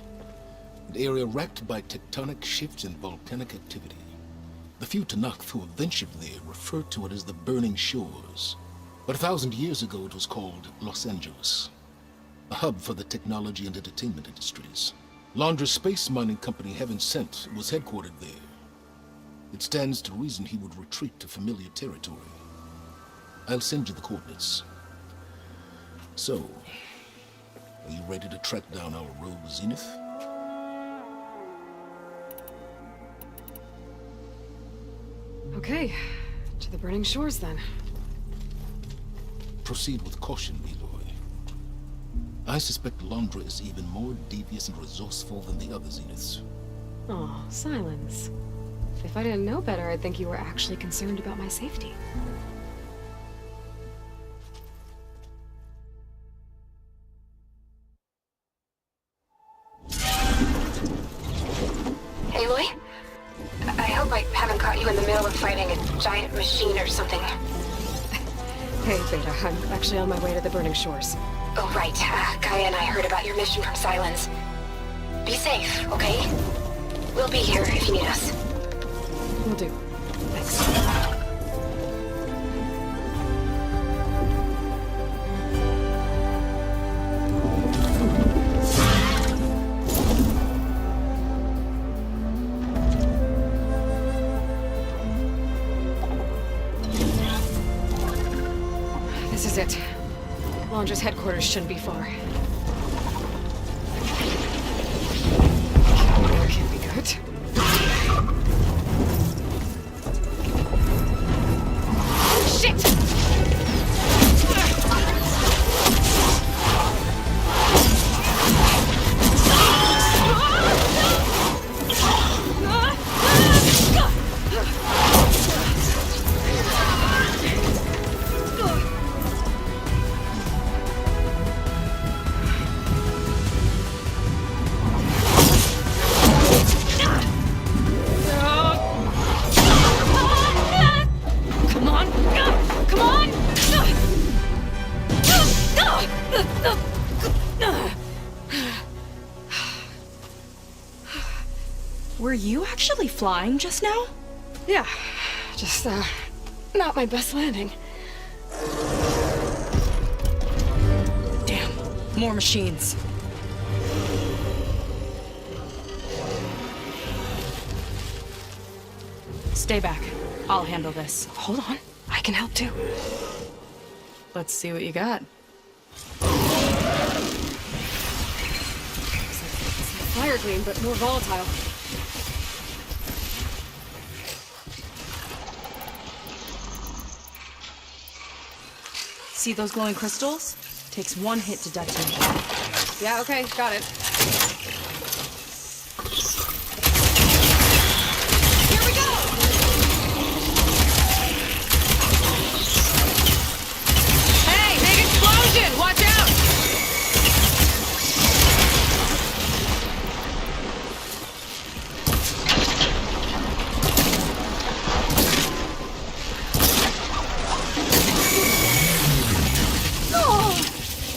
An area racked by tectonic shifts and volcanic activity. The few Tanakh who have ventured there refer to it as the Burning Shores. But 1,000 years ago it was called Los Angeles, a hub for the technology and entertainment industries. Laundra's space mining company, Heaven Sent, was headquartered there. It stands to reason he would retreat to familiar territory. I'll send you the coordinates. So, are you ready to track down our rogue Zenith? Okay, to the Burning Shores then. Proceed with caution, Aloy. I suspect Laundra is even more devious and resourceful than the other Zeniths. Oh, silence. If I didn't know better, I'd think you were actually concerned about my safety. Aloy? I hope I haven't haven't caught you in the middle of fighting a giant machine or something. Hey, Beta, I'm actually on my way to the Burning Shores. Oh, right. Kaya and I heard about your mission from Silence. Be safe, okay? We'll be here if you need us. Will do. Thanks. This is it. Laundra's headquarters shouldn't be far. That can't be good. Shit! Were you actually flying just now? Yeah, just, not my best landing. Damn, more machines. Stay back. I'll handle this. Hold on, I can help too. Let's see what you got. Fire gleam, but more volatile. See those glowing crystals? Takes one hit to detonate. Yeah, okay, got it. Here we go! Hey, big explosion! Watch out!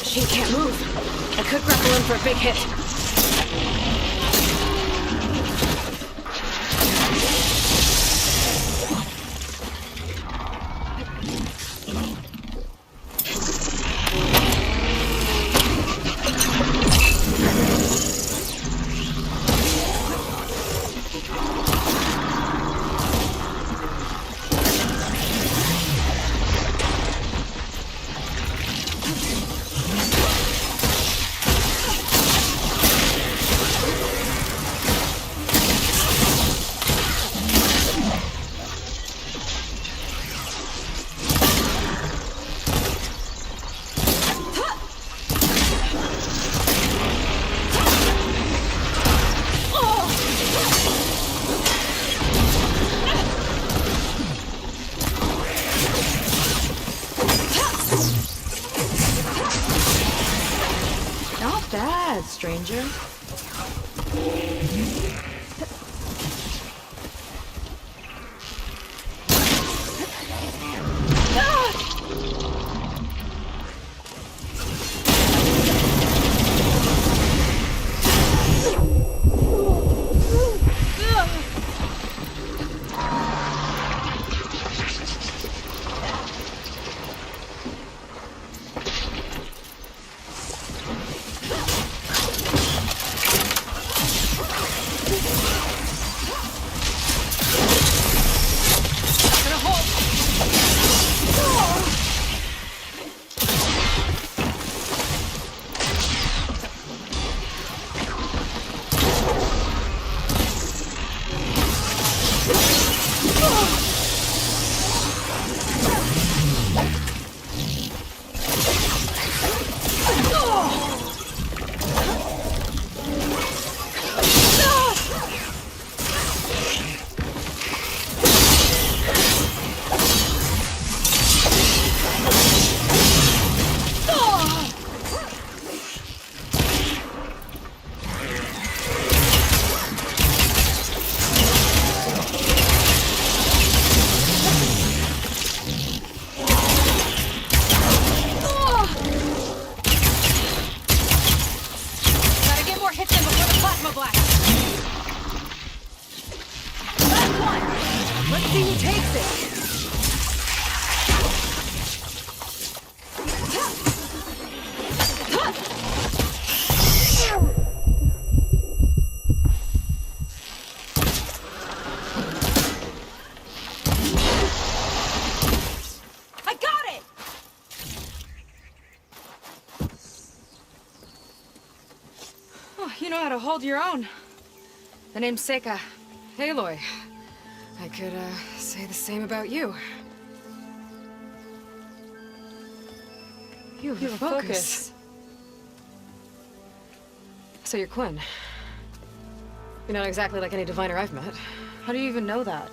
She can't move. I could grapple in for a big hit. Not bad, stranger. see who takes it! I got it! Oh, you know how to hold your own. The name's Seika. Aloy. I could, say the same about you. You have a focus. So you're Quinn. You're not exactly like any diviner I've met. How do you even know that?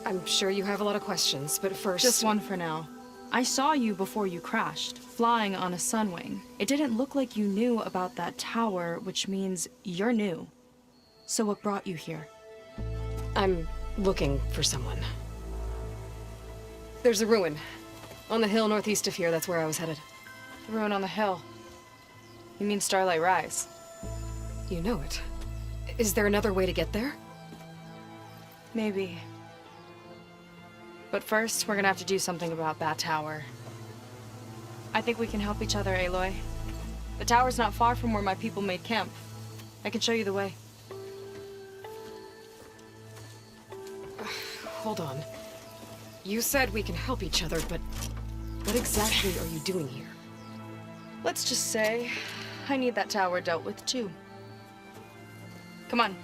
I'm sure you have a lot of questions, but first... Just one for now. I saw you before you crashed, flying on a sunwing. It didn't look like you knew about that tower, which means you're new. So what brought you here? I'm looking for someone. There's a ruin. On the hill northeast of here, that's where I was headed. The ruin on the hill. You mean Starlight Rise? You know it. Is there another way to get there? Maybe. But first, we're gonna have to do something about that tower. I think we can help each other, Aloy. The tower's not far from where my people made camp. I can show you the way. Hold on. You said we can help each other, but what exactly are you doing here? Let's just say I need that tower dealt with too. Come on.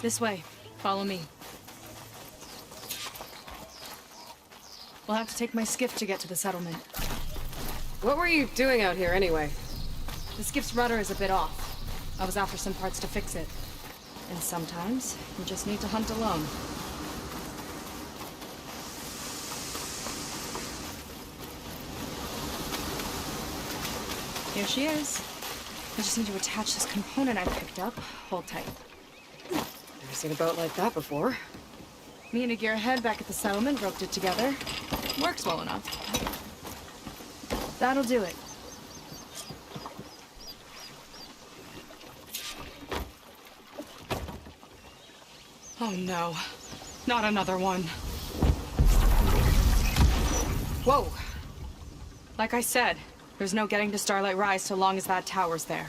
This way. Follow me. We'll have to take my skiff to get to the settlement. What were you doing out here anyway? The skiff's rudder is a bit off. I was after some parts to fix it. And sometimes, you just need to hunt alone. Here she is. I just need to attach this component I picked up. Hold tight. Never seen a boat like that before. Me and a gearhead back at the settlement roped it together. Works well enough. That'll do it. Oh no. Not another one. Whoa. Like I said, there's no getting to Starlight Rise so long as that tower's there.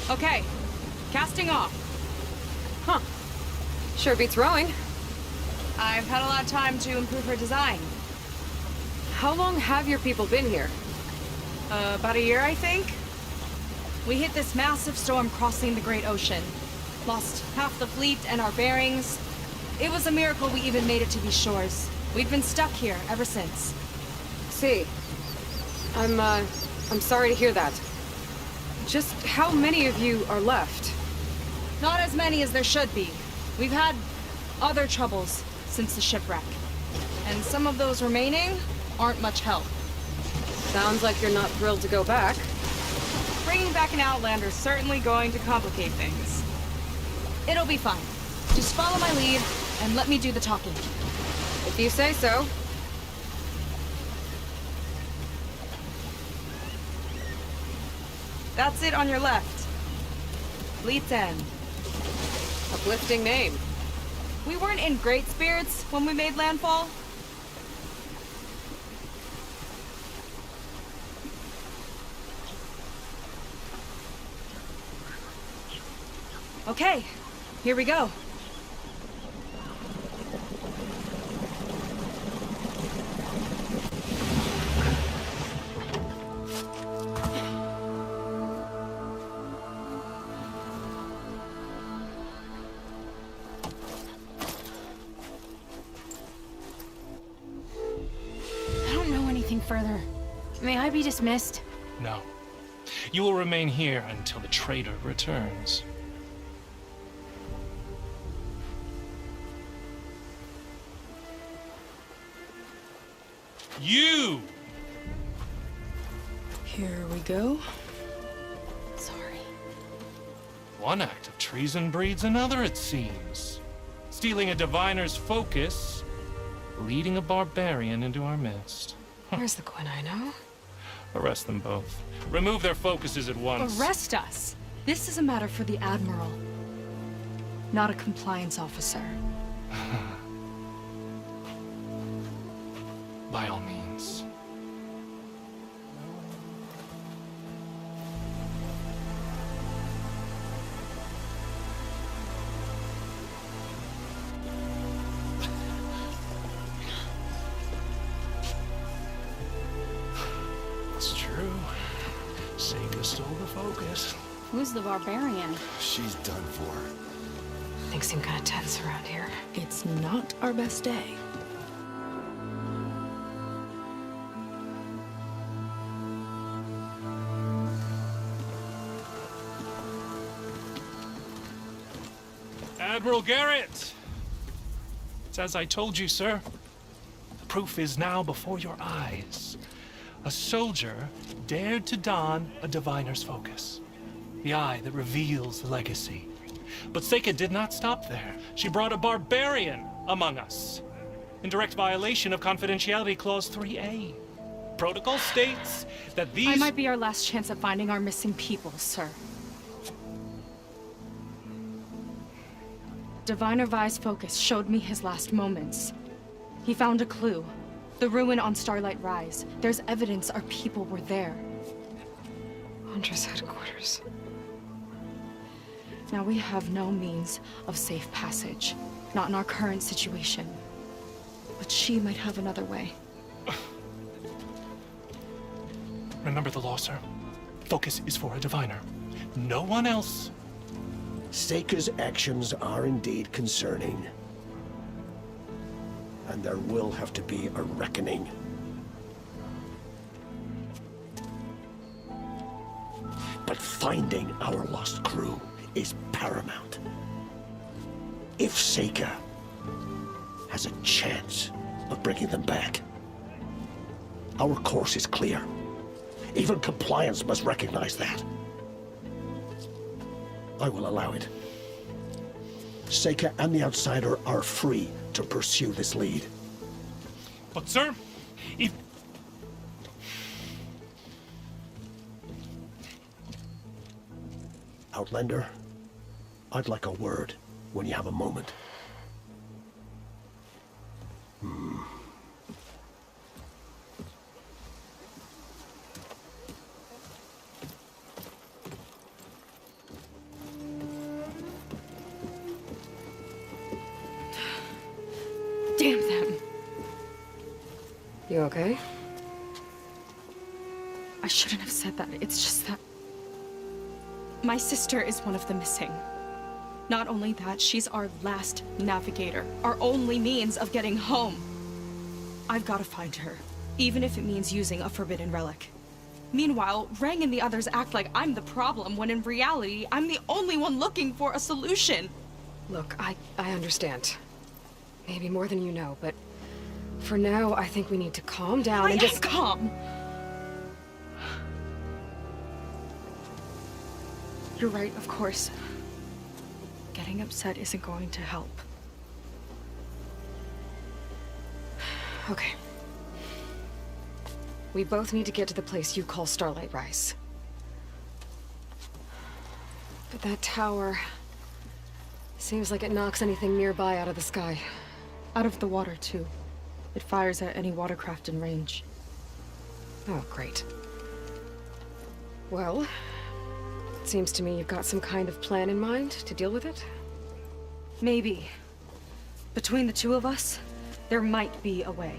Okay. Casting off. Huh. Sure beats rowing. I've had a lot of time to improve her design. How long have your people been here? About a year, I think. We hit this massive storm crossing the Great Ocean. Lost half the fleet and our bearings. It was a miracle we even made it to these shores. We've been stuck here ever since. See, I'm sorry to hear that. Just how many of you are left? Not as many as there should be. We've had other troubles since the shipwreck. And some of those remaining aren't much help. Sounds like you're not thrilled to go back. Bringing back an Outlander's certainly going to complicate things. It'll be fine. Just follow my lead and let me do the talking. If you say so. That's it on your left. Fleet's End. Uplifting name. We weren't in great spirits when we made landfall. Okay, here we go. I don't know anything further. May I be dismissed? No. You will remain here until the trader returns. You! Here we go. Sorry. One act of treason breeds another, it seems. Stealing a diviner's focus, leading a barbarian into our midst. Where's the Quinino? Arrest them both. Remove their focuses at once. Arrest us! This is a matter for the Admiral, not a compliance officer. By all means. It's true. Seika stole the focus. Who's the barbarian? She's done for. Things seem kind of tense around here. It's not our best day. Admiral Garrett! It's as I told you, sir. The proof is now before your eyes. A soldier dared to don a diviner's focus. The eye that reveals the legacy. But Seika did not stop there. She brought a barbarian among us. In direct violation of Confidentiality Clause 3A. Protocol states that these... I might be our last chance at finding our missing people, sir. Diviner Vi's focus showed me his last moments. He found a clue. The ruin on Starlight Rise. There's evidence our people were there. Hunter's headquarters. Now we have no means of safe passage. Not in our current situation. But she might have another way. Remember the law, sir. Focus is for a diviner. No one else. Seika's actions are indeed concerning. And there will have to be a reckoning. But finding our lost crew is paramount. If Seika has a chance of bringing them back, our course is clear. Even compliance must recognize that. I will allow it. Seika and the Outsider are free to pursue this lead. But sir, if... Outlander, I'd like a word when you have a moment. Damn them. You okay? I shouldn't have said that. It's just that... my sister is one of the missing. Not only that, she's our last navigator. Our only means of getting home. I've got to find her. Even if it means using a forbidden relic. Meanwhile, Rang and the others act like I'm the problem, when in reality, I'm the only one looking for a solution. Look, I understand. Maybe more than you know, but for now, I think we need to calm down and just... calm! You're right, of course. Getting upset isn't going to help. Okay. We both need to get to the place you call Starlight Rise. But that tower... seems like it knocks anything nearby out of the sky. Out of the water, too. It fires at any watercraft in range. Oh, great. Well, it seems to me you've got some kind of plan in mind to deal with it. Maybe. Between the two of us, there might be a way.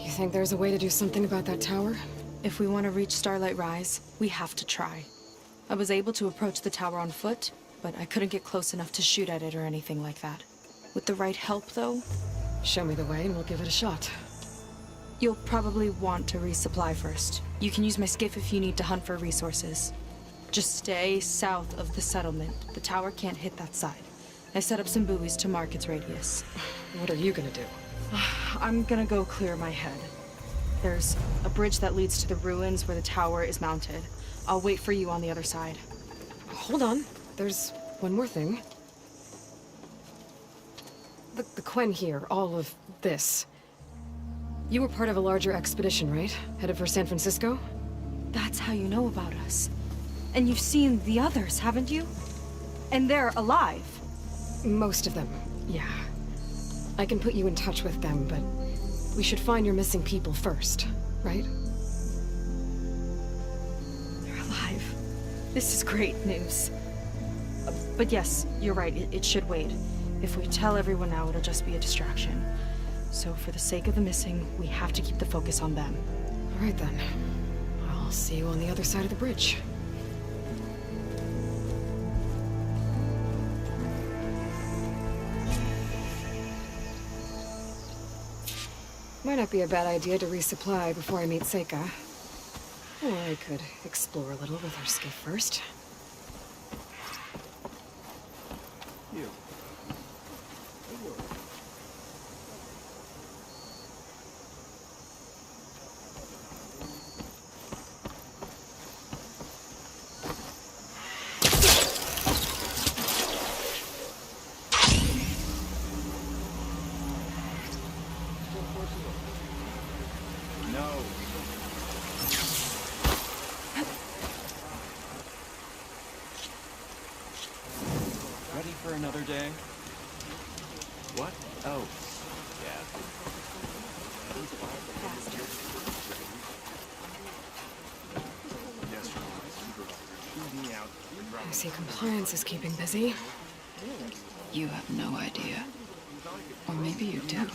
You think there's a way to do something about that tower? If we want to reach Starlight Rise, we have to try. I was able to approach the tower on foot, but I couldn't get close enough to shoot at it or anything like that. With the right help, though... Show me the way and we'll give it a shot. You'll probably want to resupply first. You can use my skiff if you need to hunt for resources. Just stay south of the settlement. The tower can't hit that side. I set up some buoys to mark its radius. What are you gonna do? I'm gonna go clear my head. There's a bridge that leads to the ruins where the tower is mounted. I'll wait for you on the other side. Hold on. There's one more thing. The Quen here, all of this. You were part of a larger expedition, right? Headed for San Francisco? That's how you know about us. And you've seen the others, haven't you? And they're alive. Most of them, yeah. I can put you in touch with them, but we should find your missing people first, right? They're alive. This is great news. But yes, you're right, it should wait. If we tell everyone now, it'll just be a distraction. So for the sake of the missing, we have to keep the focus on them. All right then. I'll see you on the other side of the bridge. Might not be a bad idea to resupply before I meet Seika. Or I could explore a little with her skiff first. Ready for another day? What? Oh, yeah. I see compliance is keeping busy. You have no idea. Or maybe you do.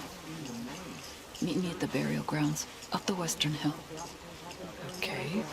Meet me at the burial grounds, up the Western Hill. Okay.